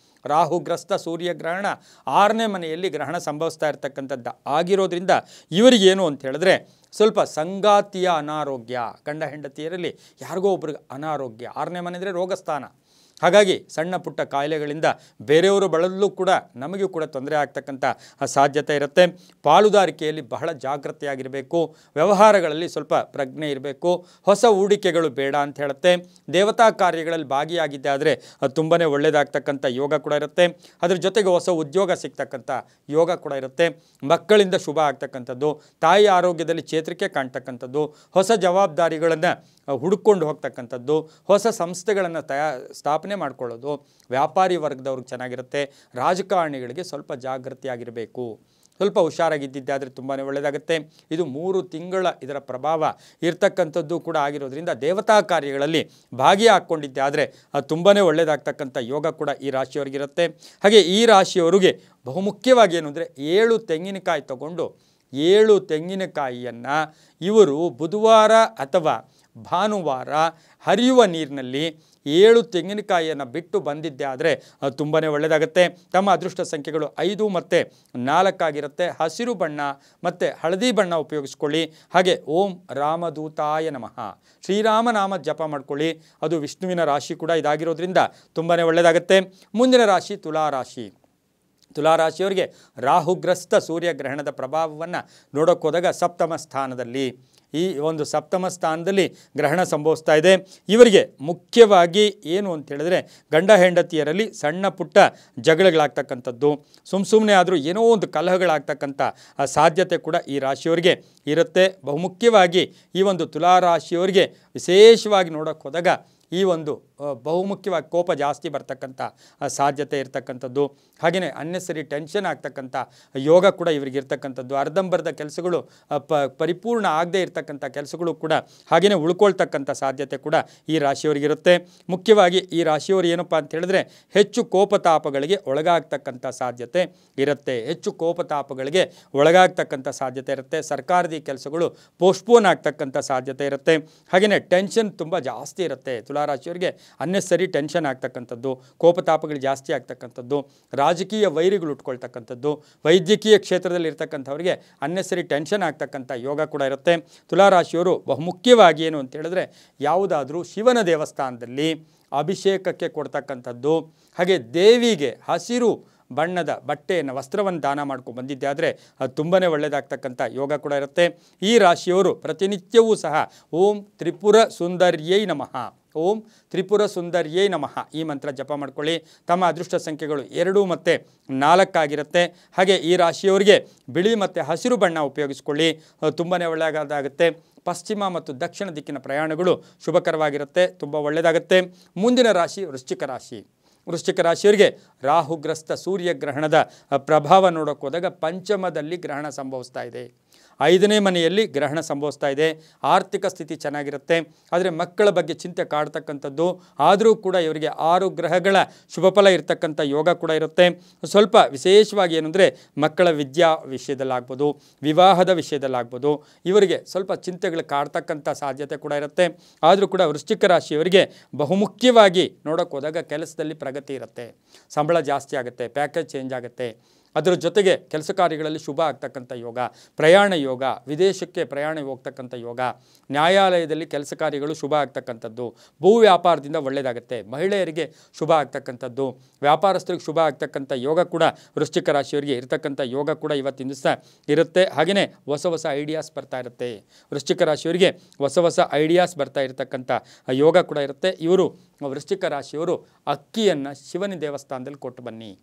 ರಾಹುಗ್ರಸ್ತ ಸೂರ್ಯಗ್ರಹಣ 6ನೇ ಮನೆಯಲ್ಲಿ ಗ್ರಹಣ ಸಂಭವಿಸ್ತಾ ಇರತಕ್ಕಂಥದ್ದು ಆಗಿರೋದ್ರಿಂದ ಇವರಿಗೇನು ಅಂತ ಹೇಳಿದ್ರೆ ಸ್ವಲ್ಪ ಸಂಗಾತಿಯ ಅನಾರೋಗ್ಯ, ಗಂಡ ಹೆಂಡತಿಯರಲ್ಲಿ ಯಾರಿಗೋ ಒಬ್ರಿಗೆ ಅನಾರೋಗ್ಯ. 6ನೇ ಮನೆ ಅಂದರೆ ರೋಗಸ್ಥಾನ. ಹಾಗಾಗಿ ಸಣ್ಣ ಪುಟ್ಟ ಕಾಯಿಲೆಗಳಿಂದ ಬೇರೆಯವರು ಬಳಲೂ ಕೂಡ ನಮಗೂ ಕೂಡ ತೊಂದರೆ ಆಗ್ತಕ್ಕಂಥ ಸಾಧ್ಯತೆ ಇರುತ್ತೆ. ಪಾಲುದಾರಿಕೆಯಲ್ಲಿ ಬಹಳ ಜಾಗೃತಿಯಾಗಿರಬೇಕು. ವ್ಯವಹಾರಗಳಲ್ಲಿ ಸ್ವಲ್ಪ ಪ್ರಜ್ಞೆ ಇರಬೇಕು. ಹೊಸ ಹೂಡಿಕೆಗಳು ಬೇಡ ಅಂತ ಹೇಳುತ್ತೆ. ದೇವತಾ ಕಾರ್ಯಗಳಲ್ಲಿ ಭಾಗಿಯಾಗಿದ್ದೆ ಆದರೆ ಅದು ತುಂಬಾ ಒಳ್ಳೆಯದಾಗ್ತಕ್ಕಂಥ ಯೋಗ ಕೂಡ ಇರುತ್ತೆ. ಅದ್ರ ಜೊತೆಗೆ ಹೊಸ ಉದ್ಯೋಗ ಸಿಗ್ತಕ್ಕಂಥ ಯೋಗ ಕೂಡ ಇರುತ್ತೆ. ಮಕ್ಕಳಿಂದ ಶುಭ ಆಗ್ತಕ್ಕಂಥದ್ದು, ತಾಯಿ ಆರೋಗ್ಯದಲ್ಲಿ ಚೇತರಿಕೆ ಕಾಣ್ತಕ್ಕಂಥದ್ದು, ಹೊಸ ಜವಾಬ್ದಾರಿಗಳನ್ನು ಹುಡುಕೊಂಡು ಹೋಗ್ತಕ್ಕಂಥದ್ದು, ಹೊಸ ಸಂಸ್ಥೆಗಳನ್ನು ಸ್ಥಾಪನೆ ಮಾಡ್ಕೊಳ್ಳೋದು, ವ್ಯಾಪಾರಿ ವರ್ಗದವ್ರಿಗೆ ಚೆನ್ನಾಗಿರುತ್ತೆ. ರಾಜಕಾರಣಿಗಳಿಗೆ ಸ್ವಲ್ಪ ಜಾಗೃತಿಯಾಗಿರಬೇಕು, ಸ್ವಲ್ಪ ಹುಷಾರಾಗಿದ್ದಿದ್ದೆ ಆದರೆ ತುಂಬಾ ಒಳ್ಳೆಯದಾಗುತ್ತೆ. ಇದು 3 ತಿಂಗಳ ಇದರ ಪ್ರಭಾವ ಇರ್ತಕ್ಕಂಥದ್ದು ಕೂಡ ಆಗಿರೋದ್ರಿಂದ ದೇವತಾ ಕಾರ್ಯಗಳಲ್ಲಿ ಭಾಗಿಯಾಗಿಕೊಂಡಿದ್ದೆ ಆದರೆ ಅದು ತುಂಬಾ ಒಳ್ಳೆಯದಾಗ್ತಕ್ಕಂಥ ಯೋಗ ಕೂಡ ಈ ರಾಶಿಯವರಿಗಿರುತ್ತೆ. ಹಾಗೆ ಈ ರಾಶಿಯವರಿಗೆ ಬಹುಮುಖ್ಯವಾಗಿ ಏನು ಅಂದರೆ 7 ತೆಂಗಿನಕಾಯಿ ತಗೊಂಡು 7 ತೆಂಗಿನಕಾಯಿಯನ್ನು ಇವರು ಬುಧವಾರ ಅಥವಾ ಭಾನುವಾರ ಹರಿಯುವ ನೀರಿನಲ್ಲಿ 7 ತೆಂಗಿನಕಾಯಿಯನ್ನು ಬಿಟ್ಟು ಬಂದಿದ್ದೆ ಆದರೆ ಅದು ತುಂಬಾ ಒಳ್ಳೆಯದಾಗುತ್ತೆ. ತಮ್ಮ ಅದೃಷ್ಟ ಸಂಖ್ಯೆಗಳು 5 ಮತ್ತು 4 ಆಗಿರುತ್ತೆ. ಹಸಿರು ಬಣ್ಣ ಮತ್ತು ಹಳದಿ ಬಣ್ಣ ಉಪಯೋಗಿಸ್ಕೊಳ್ಳಿ. ಹಾಗೆ ಓಂ ರಾಮದೂತಾಯ ನಮಃ ಶ್ರೀರಾಮನಾಮ ಜಪ ಮಾಡ್ಕೊಳ್ಳಿ. ಅದು ವಿಷ್ಣುವಿನ ರಾಶಿ ಕೂಡ ಇದಾಗಿರೋದ್ರಿಂದ ತುಂಬಾ ಒಳ್ಳೆಯದಾಗುತ್ತೆ. ಮುಂದಿನ ರಾಶಿ ತುಲಾರಾಶಿ. ತುಲಾರಾಶಿಯವರಿಗೆ ರಾಹುಗ್ರಸ್ತ ಸೂರ್ಯಗ್ರಹಣದ ಪ್ರಭಾವವನ್ನು ನೋಡೋಕ್ಕೋದಾಗ 7ಮ ಸ್ಥಾನದಲ್ಲಿ ಈ ಒಂದು ಸಪ್ತಮ ಸ್ಥಾನದಲ್ಲಿ ಗ್ರಹಣ ಸಂಭವಿಸ್ತಾ ಇದೆ. ಇವರಿಗೆ ಮುಖ್ಯವಾಗಿ ಏನು ಅಂತ ಹೇಳಿದ್ರೆ ಗಂಡ ಹೆಂಡತಿಯರಲ್ಲಿ ಸಣ್ಣ ಪುಟ್ಟ ಜಗಳಗಳಾಗ್ತಕ್ಕಂಥದ್ದು, ಸುಮ್ಮನೆ ಆದರೂ ಏನೋ ಒಂದು ಕಲಹಗಳಾಗ್ತಕ್ಕಂಥ ಸಾಧ್ಯತೆ ಕೂಡ ಈ ರಾಶಿಯವರಿಗೆ ಇರುತ್ತೆ. ಬಹುಮುಖ್ಯವಾಗಿ ಈ ಒಂದು ತುಲಾ ರಾಶಿಯವರಿಗೆ ವಿಶೇಷವಾಗಿ ನೋಡೋಕ್ಕೆ ಹೋದಾಗ ಈ ಒಂದು ಬಹುಮುಖ್ಯವಾಗಿ ಕೋಪ ಜಾಸ್ತಿ ಬರ್ತಕ್ಕಂಥ ಸಾಧ್ಯತೆ ಇರ್ತಕ್ಕಂಥದ್ದು, ಹಾಗೆಯೇ ಅನ್ನೆಸರಿ ಟೆನ್ಷನ್ ಆಗ್ತಕ್ಕಂಥ ಯೋಗ ಕೂಡ ಇವರಿಗೆ ಇರ್ತಕ್ಕಂಥದ್ದು, ಅರ್ಧಂಬರ್ಧ ಕೆಲಸಗಳು ಪರಿಪೂರ್ಣ ಆಗದೇ ಇರತಕ್ಕಂಥ ಕೆಲಸಗಳು ಕೂಡ ಹಾಗೆಯೇ ಉಳ್ಕೊಳ್ತಕ್ಕಂಥ ಸಾಧ್ಯತೆ ಕೂಡ ಈ ರಾಶಿಯವರಿಗಿರುತ್ತೆ. ಮುಖ್ಯವಾಗಿ ಈ ರಾಶಿಯವರು ಏನಪ್ಪ ಅಂತ ಹೇಳಿದ್ರೆ ಹೆಚ್ಚು ಕೋಪತಾಪಗಳಿಗೆ ಒಳಗಾಗ್ತಕ್ಕಂಥ ಸಾಧ್ಯತೆ ಇರುತ್ತೆ. ಹೆಚ್ಚು ಕೋಪತಾಪಗಳಿಗೆ ಒಳಗಾಗ್ತಕ್ಕಂಥ ಸಾಧ್ಯತೆ ಇರುತ್ತೆ. ಸರ್ಕಾರದ ಕೆಲಸಗಳು ಪೋಸ್ಟ್ಪೋನ್ ಆಗ್ತಕ್ಕಂಥ ಸಾಧ್ಯತೆ ಇರುತ್ತೆ. ಹಾಗೆಯೇ ಟೆನ್ಷನ್ ತುಂಬ ಜಾಸ್ತಿ ಇರುತ್ತೆ. ತುಲಾರಾಶಿಯವರಿಗೆ ಅನ್ನೆಸರಿ ಟೆನ್ಷನ್ ಆಗ್ತಕ್ಕಂಥದ್ದು, ಕೋಪತಾಪಗಳು ಜಾಸ್ತಿ ಆಗ್ತಕ್ಕಂಥದ್ದು, ರಾಜಕೀಯ ವೈರಿಗಳು ಉಟ್ಕೊಳ್ತಕ್ಕಂಥದ್ದು, ವೈದ್ಯಕೀಯ ಕ್ಷೇತ್ರದಲ್ಲಿ ಇರ್ತಕ್ಕಂಥವ್ರಿಗೆ ಅನ್ನೆಸರಿ ಟೆನ್ಷನ್ ಆಗ್ತಕ್ಕಂಥ ಯೋಗ ಕೂಡ ಇರುತ್ತೆ. ತುಲಾರಾಶಿಯವರು ಬಹುಮುಖ್ಯವಾಗಿ ಏನು ಅಂತ ಹೇಳಿದ್ರೆ ಯಾವುದಾದ್ರೂ ಶಿವನ ದೇವಸ್ಥಾನದಲ್ಲಿ ಅಭಿಷೇಕಕ್ಕೆ ಕೊಡ್ತಕ್ಕಂಥದ್ದು, ಹಾಗೆ ದೇವಿಗೆ ಹಸಿರು ಬಣ್ಣದ ಬಟ್ಟೆಯನ್ನು ವಸ್ತ್ರವನ್ನು ದಾನ ಮಾಡ್ಕೊಂಡು ಬಂದಿದ್ದೆ ಆದರೆ ಅದು ತುಂಬಾ ಒಳ್ಳೆಯದಾಗ್ತಕ್ಕಂಥ ಯೋಗ ಕೂಡ ಇರುತ್ತೆ. ಈ ರಾಶಿಯವರು ಪ್ರತಿನಿತ್ಯವೂ ಸಹ ಓಂ ತ್ರಿಪುರ ಸುಂದರ್ಯೈ ನಮಃ, ಓಂ ತ್ರಿಪುರ ಸುಂದರ್ಯೈ ನಮಃ ಈ ಮಂತ್ರ ಜಪ ಮಾಡ್ಕೊಳ್ಳಿ. ತಮ್ಮ ಅದೃಷ್ಟ ಸಂಖ್ಯೆಗಳು 2 ಮತ್ತು 4 ಆಗಿರುತ್ತೆ. ಹಾಗೆ ಈ ರಾಶಿಯವರಿಗೆ ಬಿಳಿ ಮತ್ತು ಹಸಿರು ಬಣ್ಣ ಉಪಯೋಗಿಸ್ಕೊಳ್ಳಿ, ತುಂಬಾ ಒಳ್ಳೆಯದಾಗುತ್ತೆ. ಪಶ್ಚಿಮ ಮತ್ತು ದಕ್ಷಿಣ ದಿಕ್ಕಿನ ಪ್ರಯಾಣಗಳು ಶುಭಕರವಾಗಿರುತ್ತೆ, ತುಂಬ ಒಳ್ಳೆಯದಾಗುತ್ತೆ. ಮುಂದಿನ ರಾಶಿ ವೃಶ್ಚಿಕ ರಾಶಿ. ವೃಶ್ಚಿಕ ರಾಶಿಯವರಿಗೆ ರಾಹುಗ್ರಸ್ತ ಸೂರ್ಯಗ್ರಹಣದ ಪ್ರಭಾವ ನೋಡೋಕೆ ಹೋದಾಗ ಪಂಚಮದಲ್ಲಿ ಗ್ರಹಣ ಸಂಭವಿಸ್ತಾ ಇದೆ. 5ನೇ ಮನೆಯಲ್ಲಿ ಗ್ರಹಣ ಸಂಭವಿಸ್ತಾ ಇದೆ. ಆರ್ಥಿಕ ಸ್ಥಿತಿ ಚೆನ್ನಾಗಿರುತ್ತೆ, ಆದರೆ ಮಕ್ಕಳ ಬಗ್ಗೆ ಚಿಂತೆ ಕಾಡ್ತಕ್ಕಂಥದ್ದು. ಆದರೂ ಕೂಡ ಇವರಿಗೆ 6 ಗ್ರಹಗಳ ಶುಭಫಲ ಇರತಕ್ಕಂಥ ಯೋಗ ಕೂಡ ಇರುತ್ತೆ. ಸ್ವಲ್ಪ ವಿಶೇಷವಾಗಿ ಏನಂದರೆ ಮಕ್ಕಳ ವಿದ್ಯಾ ವಿಷಯದಲ್ಲಾಗ್ಬೋದು, ವಿವಾಹದ ವಿಷಯದಲ್ಲಾಗ್ಬೋದು, ಇವರಿಗೆ ಸ್ವಲ್ಪ ಚಿಂತೆಗಳು ಕಾಡ್ತಕ್ಕಂಥ ಸಾಧ್ಯತೆ ಕೂಡ ಇರುತ್ತೆ. ಆದರೂ ಕೂಡ ವೃಶ್ಚಿಕ ರಾಶಿಯವರಿಗೆ ಬಹುಮುಖ್ಯವಾಗಿ ನೋಡೋಕೆ ಹೋದಾಗ ಕೆಲಸದಲ್ಲಿ ಪ್ರಗತಿ ಇರುತ್ತೆ, ಸಂಬಳ ಜಾಸ್ತಿ ಆಗುತ್ತೆ, ಪ್ಯಾಕೇಜ್ ಚೇಂಜ್ ಆಗುತ್ತೆ. ಅದರ ಜೊತೆಗೆ ಕೆಲಸ ಕಾರ್ಯಗಳಲ್ಲಿ ಶುಭ ಆಗ್ತಕ್ಕಂಥ ಯೋಗ, ಪ್ರಯಾಣ ಯೋಗ, ವಿದೇಶಕ್ಕೆ ಪ್ರಯಾಣ ಹೋಗ್ತಕ್ಕಂಥ ಯೋಗ, ನ್ಯಾಯಾಲಯದಲ್ಲಿ ಕೆಲಸ ಕಾರ್ಯಗಳು ಶುಭ ಆಗ್ತಕ್ಕಂಥದ್ದು, ಭೂ ವ್ಯಾಪಾರದಿಂದ ಒಳ್ಳೆಯದಾಗುತ್ತೆ, ಮಹಿಳೆಯರಿಗೆ ಶುಭ ಆಗ್ತಕ್ಕಂಥದ್ದು, ವ್ಯಾಪಾರಸ್ಥರಿಗೆ ಶುಭ ಆಗ್ತಕ್ಕಂಥ ಯೋಗ ಕೂಡ ವೃಶ್ಚಿಕ ರಾಶಿಯವರಿಗೆ ಇರತಕ್ಕಂಥ ಯೋಗ ಕೂಡ ಇವತ್ತಿನ ದಿವಸ ಇರುತ್ತೆ. ಹಾಗೆಯೇ ಹೊಸ ಹೊಸ ಐಡಿಯಾಸ್ ಬರ್ತಾ ಇರುತ್ತೆ. ವೃಶ್ಚಿಕ ರಾಶಿಯವರಿಗೆ ಹೊಸ ಐಡಿಯಾಸ್ ಬರ್ತಾ ಇರತಕ್ಕಂಥ ಯೋಗ ಕೂಡ ಇರುತ್ತೆ. ಇವರು ವೃಶ್ಚಿಕ ರಾಶಿಯವರು ಅಕ್ಕಿಯನ್ನು ಶಿವನ ದೇವಸ್ಥಾನದಲ್ಲಿ ಕೊಟ್ಟು ಬನ್ನಿ,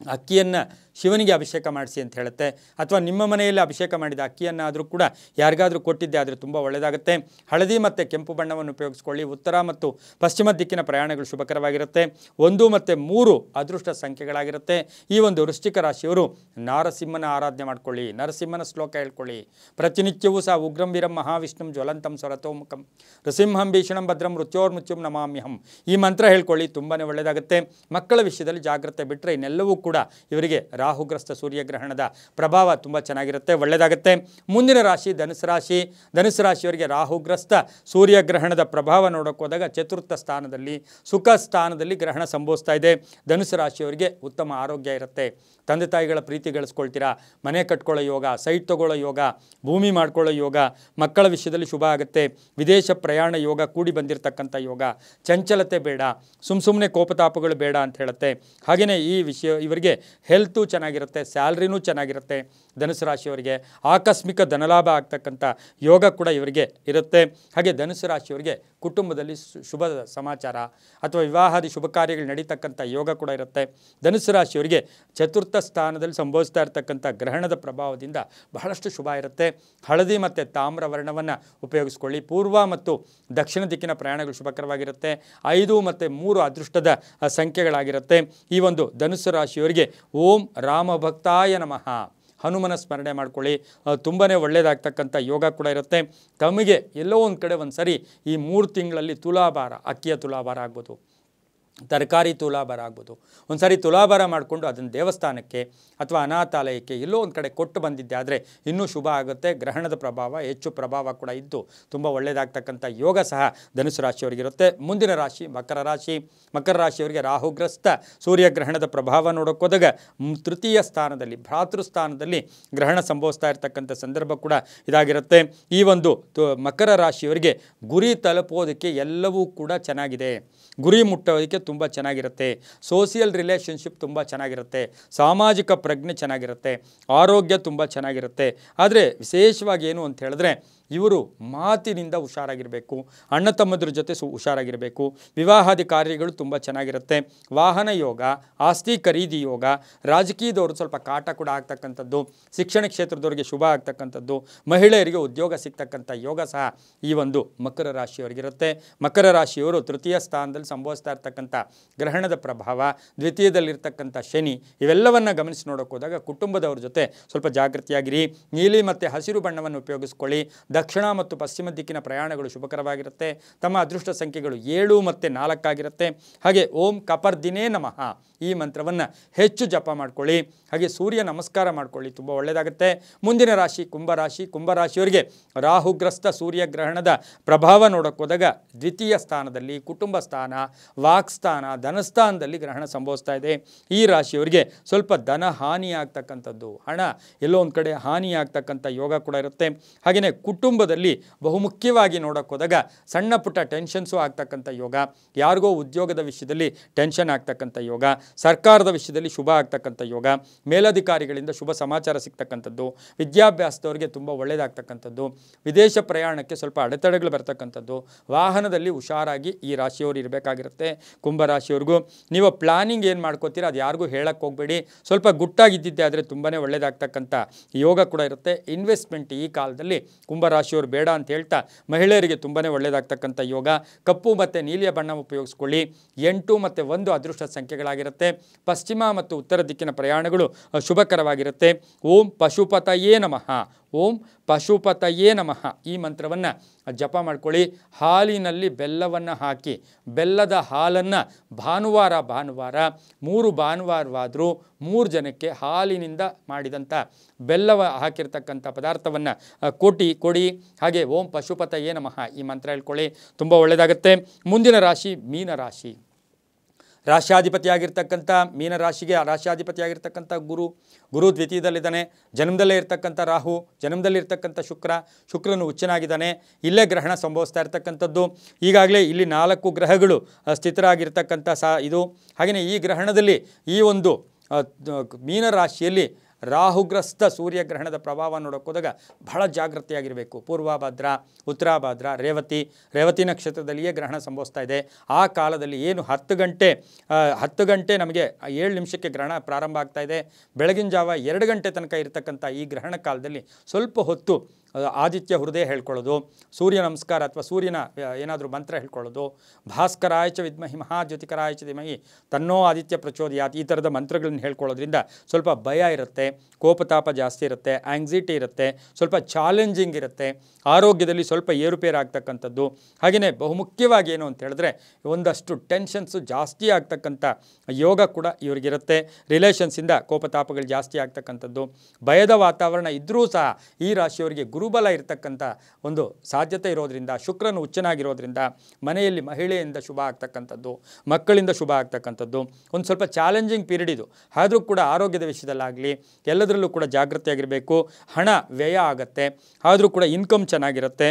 ಅಕ್ಕಿಯನ್ನು ಶಿವನಿಗೆ ಅಭಿಷೇಕ ಮಾಡಿಸಿ ಅಂತ ಹೇಳುತ್ತೆ. ಅಥವಾ ನಿಮ್ಮ ಮನೆಯಲ್ಲಿ ಅಭಿಷೇಕ ಮಾಡಿದ ಅಕ್ಕಿಯನ್ನಾದರೂ ಕೂಡ ಯಾರಿಗಾದರೂ ಕೊಟ್ಟಿದ್ದೆ ಆದರೆ ತುಂಬ ಒಳ್ಳೆಯದಾಗುತ್ತೆ. ಹಳದಿ ಮತ್ತು ಕೆಂಪು ಬಣ್ಣವನ್ನು ಉಪಯೋಗಿಸ್ಕೊಳ್ಳಿ. ಉತ್ತರ ಮತ್ತು ಪಶ್ಚಿಮ ದಿಕ್ಕಿನ ಪ್ರಯಾಣಗಳು ಶುಭಕರವಾಗಿರುತ್ತೆ. 1 ಮತ್ತು 3 ಅದೃಷ್ಟ ಸಂಖ್ಯೆಗಳಾಗಿರುತ್ತೆ. ಈ ಒಂದು ವೃಶ್ಚಿಕ ರಾಶಿಯವರು ನಾರಸಿಂಹನ ಆರಾಧನೆ ಮಾಡ್ಕೊಳ್ಳಿ, ನರಸಿಂಹನ ಶ್ಲೋಕ ಹೇಳ್ಕೊಳ್ಳಿ. ಪ್ರತಿನಿತ್ಯವೂ ಸಹ ಉಗ್ರಂ ವೀರಂ ಮಹಾವಿಷ್ಣುಂ ಜ್ವಲಂತಂ ಸ್ವರತೋಮುಖಂ ನೃಸಿಂಹಂ ಭೀಷಣಂ ಭದ್ರಂ ಮೃತ್ಯೋರ್ಮೃತ್ಯುಂ ನಮಾಮ್ಯಹಂ ಈ ಮಂತ್ರ ಹೇಳ್ಕೊಳ್ಳಿ, ತುಂಬಾ ಒಳ್ಳೆಯದಾಗುತ್ತೆ. ಮಕ್ಕಳ ವಿಷಯದಲ್ಲಿ ಜಾಗ್ರತೆ ಬಿಟ್ಟರೆ ಇನ್ನೆಲ್ಲವೂ ಕೂಡ ಇವರಿಗೆ ರಾಹುಗ್ರಸ್ತ ಸೂರ್ಯಗ್ರಹಣದ ಪ್ರಭಾವ ತುಂಬ ಚೆನ್ನಾಗಿರುತ್ತೆ, ಒಳ್ಳೆಯದಾಗುತ್ತೆ. ಮುಂದಿನ ರಾಶಿ ಧನುಸು ರಾಶಿ. ಧನುಸು ರಾಶಿಯವರಿಗೆ ರಾಹುಗ್ರಸ್ತ ಸೂರ್ಯಗ್ರಹಣದ ಪ್ರಭಾವ ನೋಡೋಕೆ ಹೋದಾಗ ಚತುರ್ಥ ಸ್ಥಾನದಲ್ಲಿ ಸುಖ ಸ್ಥಾನದಲ್ಲಿ ಗ್ರಹಣ ಸಂಭವಿಸ್ತಾ ಇದೆ. ಧನುಸು ರಾಶಿಯವರಿಗೆ ಉತ್ತಮ ಆರೋಗ್ಯ ಇರುತ್ತೆ, ತಂದೆ ತಾಯಿಗಳ ಪ್ರೀತಿ ಗಳಿಸ್ಕೊಳ್ತೀರಾ, ಮನೆ ಕಟ್ಕೊಳ್ಳೋ ಯೋಗ, ಸೈಟ್ ತೊಗೊಳ್ಳೋ ಯೋಗ, ಭೂಮಿ ಮಾಡ್ಕೊಳ್ಳೋ ಯೋಗ, ಮಕ್ಕಳ ವಿಷಯದಲ್ಲಿ ಶುಭ ಆಗುತ್ತೆ. ವಿದೇಶ ಪ್ರಯಾಣ ಯೋಗ ಕೂಡಿ ಬಂದಿರತಕ್ಕಂಥ ಯೋಗ, ಚಂಚಲತೆ ಬೇಡ, ಸುಮ್ಮನೆ ಕೋಪತಾಪಗಳು ಬೇಡ ಅಂತ ಹೇಳುತ್ತೆ. ಹಾಗೆಯೇ ಈ ವಿಷಯ ಇವರಿಗೆ ಹೆಲ್ತು ಚೆನ್ನಾಗಿರುತ್ತೆ, ಸ್ಯಾಲ್ರಿನೂ ಚೆನ್ನಾಗಿರುತ್ತೆ. ಧನುಸು ರಾಶಿಯವರಿಗೆ ಆಕಸ್ಮಿಕ ಧನಲಾಭ ಆಗ್ತಕ್ಕಂಥ ಯೋಗ ಕೂಡ ಇವರಿಗೆ ಇರುತ್ತೆ. ಹಾಗೆ ಧನುಸು ರಾಶಿಯವರಿಗೆ ಕುಟುಂಬದಲ್ಲಿ ಶುಭ ಸಮಾಚಾರ ಅಥವಾ ವಿವಾಹಾದಿ ಶುಭ ಕಾರ್ಯಗಳು ನಡೀತಕ್ಕಂಥ ಯೋಗ ಕೂಡ ಇರುತ್ತೆ. ಧನುಸು ರಾಶಿಯವರಿಗೆ ಚತುರ್ಥ ಸ್ಥಾನದಲ್ಲಿ ಸಂಭವಿಸ್ತಾ ಇರತಕ್ಕಂಥ ಗ್ರಹಣದ ಪ್ರಭಾವದಿಂದ ಬಹಳಷ್ಟು ಶುಭ ಇರುತ್ತೆ. ಹಳದಿ ಮತ್ತು ತಾಮ್ರ ವರ್ಣವನ್ನು ಉಪಯೋಗಿಸ್ಕೊಳ್ಳಿ. ಪೂರ್ವ ಮತ್ತು ದಕ್ಷಿಣ ದಿಕ್ಕಿನ ಪ್ರಯಾಣಗಳು ಶುಭಕರವಾಗಿರುತ್ತೆ. 5 ಮತ್ತು 3 ಅದೃಷ್ಟದ ಸಂಖ್ಯೆಗಳಾಗಿರುತ್ತೆ. ಈ ಒಂದು ಧನುಸು ರಾಶಿಯವರಿಗೆ ಓಂ ರಾಮಭಕ್ತಾಯ ನಮಃ ಹನುಮನ ಸ್ಮರಣೆ ಮಾಡ್ಕೊಳ್ಳಿ, ತುಂಬಾ ಒಳ್ಳೆಯದಾಗ್ತಕ್ಕಂಥ ಯೋಗ ಕೂಡ ಇರುತ್ತೆ. ತಮಗೆ ಎಲ್ಲೋ ಒಂದು ಕಡೆ ಒಂದು ಸರಿ ಈ 3 ತಿಂಗಳಲ್ಲಿ ತುಲಾಭಾರ, ಅಕ್ಕಿಯ ತುಲಾಭಾರ ಆಗ್ಬೋದು, ತರಕಾರಿ ತುಲಾಭಾರ ಆಗ್ಬೋದು, ಒಂದು ಸಾರಿ ತುಲಾಭಾರ ಮಾಡಿಕೊಂಡು ಅದನ್ನು ದೇವಸ್ಥಾನಕ್ಕೆ ಅಥವಾ ಅನಾಥಾಲಯಕ್ಕೆ ಎಲ್ಲೋ ಒಂದು ಕಡೆ ಕೊಟ್ಟು ಬಂದಿದ್ದೆ ಆದರೆ ಇನ್ನೂ ಶುಭ ಆಗುತ್ತೆ. ಗ್ರಹಣದ ಪ್ರಭಾವ ಹೆಚ್ಚು ಪ್ರಭಾವ ಕೂಡ ಇದ್ದು ತುಂಬ ಒಳ್ಳೆಯದಾಗ್ತಕ್ಕಂಥ ಯೋಗ ಸಹ ಧನುಸು ರಾಶಿಯವರಿಗಿರುತ್ತೆ. ಮುಂದಿನ ರಾಶಿ ಮಕರ ರಾಶಿ. ಮಕರ ರಾಶಿಯವರಿಗೆ ರಾಹುಗ್ರಸ್ತ ಸೂರ್ಯಗ್ರಹಣದ ಪ್ರಭಾವ ನೋಡೋಕೆ ಹೋದಾಗ ತೃತೀಯ ಸ್ಥಾನದಲ್ಲಿ ಭ್ರಾತೃಸ್ಥಾನದಲ್ಲಿ ಗ್ರಹಣ ಸಂಭವಿಸ್ತಾ ಇರತಕ್ಕಂಥ ಸಂದರ್ಭ ಕೂಡ ಇದಾಗಿರುತ್ತೆ. ಈ ಒಂದು ಮಕರ ರಾಶಿಯವರಿಗೆ ಗುರಿ ತಲುಪೋದಕ್ಕೆ ಎಲ್ಲವೂ ಕೂಡ ಚೆನ್ನಾಗಿದೆ, ಗುರಿ ಮುಟ್ಟೋದಕ್ಕೆ ತುಂಬ ಚೆನ್ನಾಗಿರುತ್ತೆ. ಸೋಷಿಯಲ್ ರಿಲೇಷನ್ಶಿಪ್ ತುಂಬ ಚೆನ್ನಾಗಿರುತ್ತೆ, ಸಾಮಾಜಿಕ ಪ್ರಜ್ಞೆ ಚೆನ್ನಾಗಿರುತ್ತೆ, ಆರೋಗ್ಯ ತುಂಬ ಚೆನ್ನಾಗಿರುತ್ತೆ. ಆದರೆ ವಿಶೇಷವಾಗಿ ಏನು ಅಂತ ಹೇಳಿದ್ರೆ ಇವರು ಮಾತಿನಿಂದ ಹುಷಾರಾಗಿರಬೇಕು, ಅಣ್ಣ ತಮ್ಮದ್ರ ಜೊತೆ ಹುಷಾರಾಗಿರಬೇಕು. ವಿವಾಹಾದಿ ಕಾರ್ಯಗಳು ತುಂಬ ಚೆನ್ನಾಗಿರುತ್ತೆ. ವಾಹನ ಯೋಗ, ಆಸ್ತಿ ಖರೀದಿ ಯೋಗ, ರಾಜಕೀಯದವರು ಸ್ವಲ್ಪ ಕಾಟ ಕೂಡ ಆಗ್ತಕ್ಕಂಥದ್ದು, ಶಿಕ್ಷಣ ಕ್ಷೇತ್ರದವರಿಗೆ ಶುಭ ಆಗ್ತಕ್ಕಂಥದ್ದು, ಮಹಿಳೆಯರಿಗೆ ಉದ್ಯೋಗ ಸಿಗ್ತಕ್ಕಂಥ ಯೋಗ ಸಹ ಈ ಒಂದು ಮಕರ ರಾಶಿಯವರಿಗಿರುತ್ತೆ. ಮಕರ ರಾಶಿಯವರು ತೃತೀಯ ಸ್ಥಾನದಲ್ಲಿ ಸಂಭವಿಸ್ತಾ ಇರ್ತಕ್ಕಂಥ ಗ್ರಹಣದ ಪ್ರಭಾವ, ದ್ವಿತೀಯದಲ್ಲಿರ್ತಕ್ಕಂಥ ಶನಿ, ಇವೆಲ್ಲವನ್ನು ಗಮನಿಸಿ ನೋಡೋಕೆ ಹೋದಾಗ ಕುಟುಂಬದವ್ರ ಜೊತೆ ಸ್ವಲ್ಪ ಜಾಗೃತಿಯಾಗಿರಿ. ನೀಲಿ ಮತ್ತು ಹಸಿರು ಬಣ್ಣವನ್ನು ಉಪಯೋಗಿಸ್ಕೊಳ್ಳಿ. ದಕ್ಷಿಣ ಮತ್ತು ಪಶ್ಚಿಮ ದಿಕ್ಕಿನ ಪ್ರಯಾಣಗಳು ಶುಭಕರವಾಗಿರುತ್ತೆ. ತಮ್ಮ ಅದೃಷ್ಟ ಸಂಖ್ಯೆಗಳು 7 ಮತ್ತು 4 ಆಗಿರುತ್ತೆ. ಹಾಗೆ ಓಂ ಕಪರ್ದಿನೇ ನಮಃ ಈ ಮಂತ್ರವನ್ನು ಹೆಚ್ಚು ಜಪ ಮಾಡ್ಕೊಳ್ಳಿ. ಹಾಗೆ ಸೂರ್ಯ ನಮಸ್ಕಾರ ಮಾಡ್ಕೊಳ್ಳಿ, ತುಂಬ ಒಳ್ಳೆಯದಾಗುತ್ತೆ. ಮುಂದಿನ ರಾಶಿ ಕುಂಭರಾಶಿ. ಕುಂಭರಾಶಿಯವರಿಗೆ ರಾಹುಗ್ರಸ್ತ ಸೂರ್ಯಗ್ರಹಣದ ಪ್ರಭಾವ ನೋಡೋಕೆ ಹೋದಾಗ ದ್ವಿತೀಯ ಸ್ಥಾನದಲ್ಲಿ ಕುಟುಂಬ ಸ್ಥಾನ, ವಾಕ್ಸ್ಥಾನ, ಧನಸ್ಥಾನದಲ್ಲಿ ಗ್ರಹಣ ಸಂಭವಿಸ್ತಾ ಇದೆ. ಈ ರಾಶಿಯವರಿಗೆ ಸ್ವಲ್ಪ ಧನ ಹಾನಿಯಾಗ್ತಕ್ಕಂಥದ್ದು, ಹಣ ಎಲ್ಲೋ ಒಂದು ಕಡೆ ಹಾನಿಯಾಗ್ತಕ್ಕಂಥ ಯೋಗ ಕೂಡ ಇರುತ್ತೆ. ಹಾಗೆಯೇ ಕುಟುಂಬದಲ್ಲಿ ಬಹುಮುಖ್ಯವಾಗಿ ನೋಡೋಕೆ ಹೋದಾಗ ಸಣ್ಣ ಪುಟ್ಟ ಟೆನ್ಷನ್ಸು ಆಗ್ತಕ್ಕಂಥ ಯೋಗ, ಯಾರಿಗೋ ಉದ್ಯೋಗದ ವಿಷಯದಲ್ಲಿ ಟೆನ್ಷನ್ ಆಗ್ತಕ್ಕಂಥ ಯೋಗ, ಸರ್ಕಾರದ ವಿಷಯದಲ್ಲಿ ಶುಭ ಆಗ್ತಕ್ಕಂಥ ಯೋಗ, ಮೇಲಧಿಕಾರಿಗಳಿಂದ ಶುಭ ಸಮಾಚಾರ ಸಿಗ್ತಕ್ಕಂಥದ್ದು, ವಿದ್ಯಾಭ್ಯಾಸದವರಿಗೆ ತುಂಬ ಒಳ್ಳೆಯದಾಗ್ತಕ್ಕಂಥದ್ದು, ವಿದೇಶ ಪ್ರಯಾಣಕ್ಕೆ ಸ್ವಲ್ಪ ಅಡೆತಡೆಗಳು ಬರ್ತಕ್ಕಂಥದ್ದು, ವಾಹನದಲ್ಲಿ ಹುಷಾರಾಗಿ ಈ ರಾಶಿಯವರು ಇರಬೇಕಾಗಿರುತ್ತೆ. ಕುಂಭರಾಶಿಯವ್ರಿಗೂ ನೀವು ಪ್ಲಾನಿಂಗ್ ಏನು ಮಾಡ್ಕೋತೀರ ಅದು ಯಾರಿಗೂ ಹೇಳಕ್ಕೆ ಹೋಗಬೇಡಿ. ಸ್ವಲ್ಪ ಗುಟ್ಟಾಗಿದ್ದಿದ್ದೆ ಆದರೆ ತುಂಬಾ ಒಳ್ಳೆಯದಾಗ್ತಕ್ಕಂಥ ಯೋಗ ಕೂಡ ಇರುತ್ತೆ. ಇನ್ವೆಸ್ಟ್ಮೆಂಟ್ ಈ ಕಾಲದಲ್ಲಿ ಕುಂಭರಾಶಿಯವರು ಬೇಡ ಅಂತ ಹೇಳ್ತಾ ಮಹಿಳೆಯರಿಗೆ ತುಂಬಾ ಒಳ್ಳೆಯದಾಗ್ತಕ್ಕಂಥ ಯೋಗ. ಕಪ್ಪು ಮತ್ತು ನೀಲಿಯ ಬಣ್ಣ ಉಪಯೋಗಿಸ್ಕೊಳ್ಳಿ. 8 ಮತ್ತು 1 ಅದೃಷ್ಟ ಸಂಖ್ಯೆಗಳಾಗಿರುತ್ತೆ. ಪಶ್ಚಿಮ ಮತ್ತು ಉತ್ತರ ದಿಕ್ಕಿನ ಪ್ರಯಾಣಗಳು ಶುಭಕರವಾಗಿರುತ್ತೆ. ಓಂ ಪಶುಪತಯೇ ನಮಃ, ಓಂ ಪಶುಪತಯೇ ನಮಃ ಈ ಮಂತ್ರವನ್ನು ಜಪ ಮಾಡ್ಕೊಳ್ಳಿ. ಹಾಲಿನಲ್ಲಿ ಬೆಲ್ಲವನ್ನು ಹಾಕಿ, ಬೆಲ್ಲದ ಹಾಲನ್ನು ಭಾನುವಾರ 3 ಭಾನುವಾರವಾದರೂ 3 ಜನಕ್ಕೆ ಹಾಲಿನಿಂದ ಮಾಡಿದಂಥ ಬೆಲ್ಲವ ಹಾಕಿರ್ತಕ್ಕಂಥ ಪದಾರ್ಥವನ್ನು ಕೊಡಿ. ಹಾಗೆ ಓಂ ಪಶುಪತಯೇ ನಮಃ ಈ ಮಂತ್ರ ಹೇಳ್ಕೊಳ್ಳಿ, ತುಂಬ ಒಳ್ಳೆಯದಾಗುತ್ತೆ. ಮುಂದಿನ ರಾಶಿ ಮೀನರಾಶಿ. ರಾಶ್ಯಾಧಿಪತಿಯಾಗಿರ್ತಕ್ಕಂಥ ಮೀನರಾಶಿಗೆ ರಾಶ್ಯಾಧಿಪತಿಯಾಗಿರ್ತಕ್ಕಂಥ ಗುರು ದ್ವಿತೀಯದಲ್ಲಿದ್ದಾನೆ. ಜನ್ಮದಲ್ಲೇ ಇರ್ತಕ್ಕಂಥ ರಾಹು, ಜನ್ಮದಲ್ಲಿರ್ತಕ್ಕಂಥ ಶುಕ್ರನು ಉಚ್ಚನಾಗಿದ್ದಾನೆ. ಇಲ್ಲೇ ಗ್ರಹಣ ಸಂಭವಿಸ್ತಾ ಇರ್ತಕ್ಕಂಥದ್ದು. ಈಗಾಗಲೇ ಇಲ್ಲಿ 4 ಗ್ರಹಗಳು ಸ್ಥಿತರಾಗಿರ್ತಕ್ಕಂಥ ಇದು. ಹಾಗೆಯೇ ಈ ಗ್ರಹಣದಲ್ಲಿ ಈ ಒಂದು ಮೀನರಾಶಿಯಲ್ಲಿ ರಾಹುಗ್ರಸ್ತ ಸೂರ್ಯಗ್ರಹಣದ ಪ್ರಭಾವ ನೋಡೋಕೆ ಹೋದಾಗ ಬಹಳ ಜಾಗೃತಿಯಾಗಿರಬೇಕು. ಪೂರ್ವಭದ್ರ, ಉತ್ತರಾಭದ್ರ, ರೇವತಿ ನಕ್ಷತ್ರದಲ್ಲಿಯೇ ಗ್ರಹಣ ಸಂಭವಿಸ್ತಾ ಇದೆ. ಆ ಕಾಲದಲ್ಲಿ ಏನು 10 ಗಂಟೆ ನಮಗೆ 7 ನಿಮಿಷಕ್ಕೆ ಗ್ರಹಣ ಪ್ರಾರಂಭ ಆಗ್ತಾ ಇದೆ. ಬೆಳಗಿನ ಜಾವ 2 ಗಂಟೆ ತನಕ ಇರತಕ್ಕಂಥ ಈ ಗ್ರಹಣ ಕಾಲದಲ್ಲಿ ಸ್ವಲ್ಪ ಹೊತ್ತು ಆದಿತ್ಯ ಹೃದಯ ಹೇಳ್ಕೊಳ್ಳೋದು, ಸೂರ್ಯ ನಮಸ್ಕಾರ ಅಥವಾ ಸೂರ್ಯನ ಏನಾದರೂ ಮಂತ್ರ ಹೇಳ್ಕೊಳ್ಳೋದು, ಭಾಸ್ಕರಾಯಚ ವಿದ್ಮಹಿ ಮಹಾಜ್ಯೋತಿಕರಾಯಚ ಧೀಮಹಿ ತನ್ನೋ ಆದಿತ್ಯ ಪ್ರಚೋದಯಾತ್ ಈ ಥರದ ಮಂತ್ರಗಳನ್ನು ಹೇಳ್ಕೊಳ್ಳೋದ್ರಿಂದ ಸ್ವಲ್ಪ ಭಯ ಇರುತ್ತೆ, ಕೋಪತಾಪ ಜಾಸ್ತಿ ಇರುತ್ತೆ, ಆಂಗ್ಸೈಟಿ ಇರುತ್ತೆ, ಸ್ವಲ್ಪ ಚಾಲೆಂಜಿಂಗ್ ಇರುತ್ತೆ, ಆರೋಗ್ಯದಲ್ಲಿ ಸ್ವಲ್ಪ ಏರುಪೇರು ಆಗ್ತಕ್ಕಂಥದ್ದು. ಹಾಗೆಯೇ ಬಹುಮುಖ್ಯವಾಗಿ ಏನು ಅಂತ ಹೇಳಿದ್ರೆ ಒಂದಷ್ಟು ಟೆನ್ಷನ್ಸು ಜಾಸ್ತಿ ಆಗ್ತಕ್ಕಂಥ ಯೋಗ ಕೂಡ ಇವರಿಗಿರುತ್ತೆ. ರಿಲೇಷನ್ಸಿಂದ ಕೋಪತಾಪಗಳು ಜಾಸ್ತಿ ಆಗ್ತಕ್ಕಂಥದ್ದು, ಭಯದ ವಾತಾವರಣ ಇದ್ದರೂ ಸಹ ಈ ರಾಶಿಯವರಿಗೆ ಗುರುಬಲ ಇರತಕ್ಕಂಥ ಒಂದು ಸಾಧ್ಯತೆ ಇರೋದ್ರಿಂದ, ಶುಕ್ರನು ಉಚ್ಚನಾಗಿರೋದ್ರಿಂದ ಮನೆಯಲ್ಲಿ ಮಹಿಳೆಯಿಂದ ಶುಭ ಆಗ್ತಕ್ಕಂಥದ್ದು, ಮಕ್ಕಳಿಂದ ಶುಭ ಆಗ್ತಕ್ಕಂಥದ್ದು, ಒಂದು ಸ್ವಲ್ಪ ಚಾಲೆಂಜಿಂಗ್ ಪೀರಿಯಡ್ ಇದು. ಆದರೂ ಕೂಡ ಆರೋಗ್ಯದ ವಿಷಯದಲ್ಲಾಗಲಿ ಎಲ್ಲದರಲ್ಲೂ ಕೂಡ ಜಾಗೃತಿಯಾಗಿರಬೇಕು. ಹಣ ವ್ಯಯ ಆಗುತ್ತೆ, ಆದರೂ ಕೂಡ ಇನ್ಕಮ್ ಚೆನ್ನಾಗಿರುತ್ತೆ.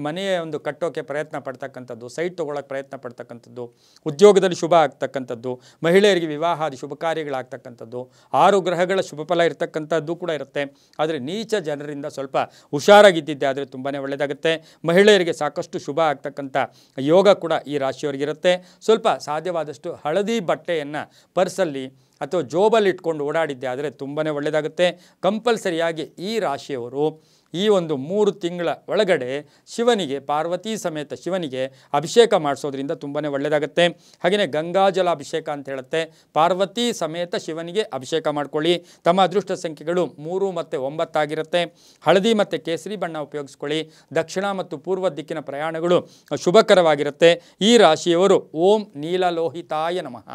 ಮನೆಯ ಒಂದು ಕಟ್ಟೋಕ್ಕೆ ಪ್ರಯತ್ನ ಪಡ್ತಕ್ಕಂಥದ್ದು, ಸೈಟ್ ತೊಗೊಳ್ಳೋಕ್ಕೆ ಪ್ರಯತ್ನ ಪಡ್ತಕ್ಕಂಥದ್ದು, ಉದ್ಯೋಗದಲ್ಲಿ ಶುಭ ಆಗ್ತಕ್ಕಂಥದ್ದು, ಮಹಿಳೆಯರಿಗೆ ವಿವಾಹಾದಿ ಶುಭ ಕಾರ್ಯಗಳಾಗ್ತಕ್ಕಂಥದ್ದು, 6 ಗ್ರಹಗಳ ಶುಭ ಫಲ ಇರತಕ್ಕಂಥದ್ದು ಕೂಡ ಇರುತ್ತೆ. ಆದರೆ ನೀಚ ಜನರಿಂದ ಸ್ವಲ್ಪ ಹುಷಾರಾಗಿದ್ದಿದ್ದೆ ಆದರೆ ತುಂಬಾ ಒಳ್ಳೆಯದಾಗುತ್ತೆ. ಮಹಿಳೆಯರಿಗೆ ಸಾಕಷ್ಟು ಶುಭ ಆಗ್ತಕ್ಕಂಥ ಯೋಗ ಕೂಡ ಈ ರಾಶಿಯವರಿಗಿರುತ್ತೆ. ಸ್ವಲ್ಪ ಸಾಧ್ಯವಾದಷ್ಟು ಹಳದಿ ಬಟ್ಟೆಯನ್ನು ಪರ್ಸಲ್ಲಿ ಅಥವಾ ಜೋಬಲ್ಲಿ ಇಟ್ಕೊಂಡು ಓಡಾಡಿದ್ದೆ ಆದರೆ ತುಂಬಾ ಒಳ್ಳೆಯದಾಗುತ್ತೆ. ಕಂಪಲ್ಸರಿಯಾಗಿ ಈ ರಾಶಿಯವರು ಈ ಒಂದು 3 ತಿಂಗಳ ಒಳಗಡೆ ಶಿವನಿಗೆ, ಪಾರ್ವತಿ ಸಮೇತ ಶಿವನಿಗೆ ಅಭಿಷೇಕ ಮಾಡಿಸೋದ್ರಿಂದ ತುಂಬಾ ಒಳ್ಳೆಯದಾಗುತ್ತೆ. ಹಾಗೆಯೇ ಗಂಗಾಜಲ ಅಭಿಷೇಕ ಅಂತ ಹೇಳುತ್ತೆ. ಪಾರ್ವತಿ ಸಮೇತ ಶಿವನಿಗೆ ಅಭಿಷೇಕ ಮಾಡ್ಕೊಳ್ಳಿ. ತಮ್ಮ ಅದೃಷ್ಟ ಸಂಖ್ಯೆಗಳು 3 ಮತ್ತು 9 ಆಗಿರುತ್ತೆ. ಹಳದಿ ಮತ್ತು ಕೇಸರಿ ಬಣ್ಣ ಉಪಯೋಗಿಸ್ಕೊಳ್ಳಿ. ದಕ್ಷಿಣ ಮತ್ತು ಪೂರ್ವ ದಿಕ್ಕಿನ ಪ್ರಯಾಣಗಳು ಶುಭಕರವಾಗಿರುತ್ತೆ. ಈ ರಾಶಿಯವರು ಓಂ ನೀಲಲೋಹಿತಾಯ ನಮಃ,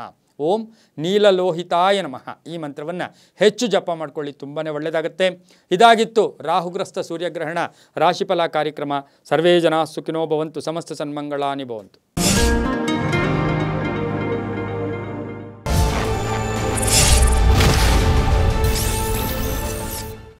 ಓಂ ನೀಲಲೋಹಿತಾಯ ನಮಃ ಈ ಮಂತ್ರವನ್ನು ಹೆಚ್ಚು ಜಪ ಮಾಡ್ಕೊಳ್ಳಿ, ತುಂಬಾ ಒಳ್ಳೆಯದಾಗುತ್ತೆ. ಇದಾಗಿತ್ತು ರಾಹುಗ್ರಸ್ತ ಸೂರ್ಯಗ್ರಹಣ ರಾಶಿಫಲ ಕಾರ್ಯಕ್ರಮ. ಸರ್ವೇ ಜನ ಸುಖಿನೋ ಭವಂತು, ಸಮಸ್ತ ಸನ್ಮಂಗಳಾನಿ ಭವಂತು.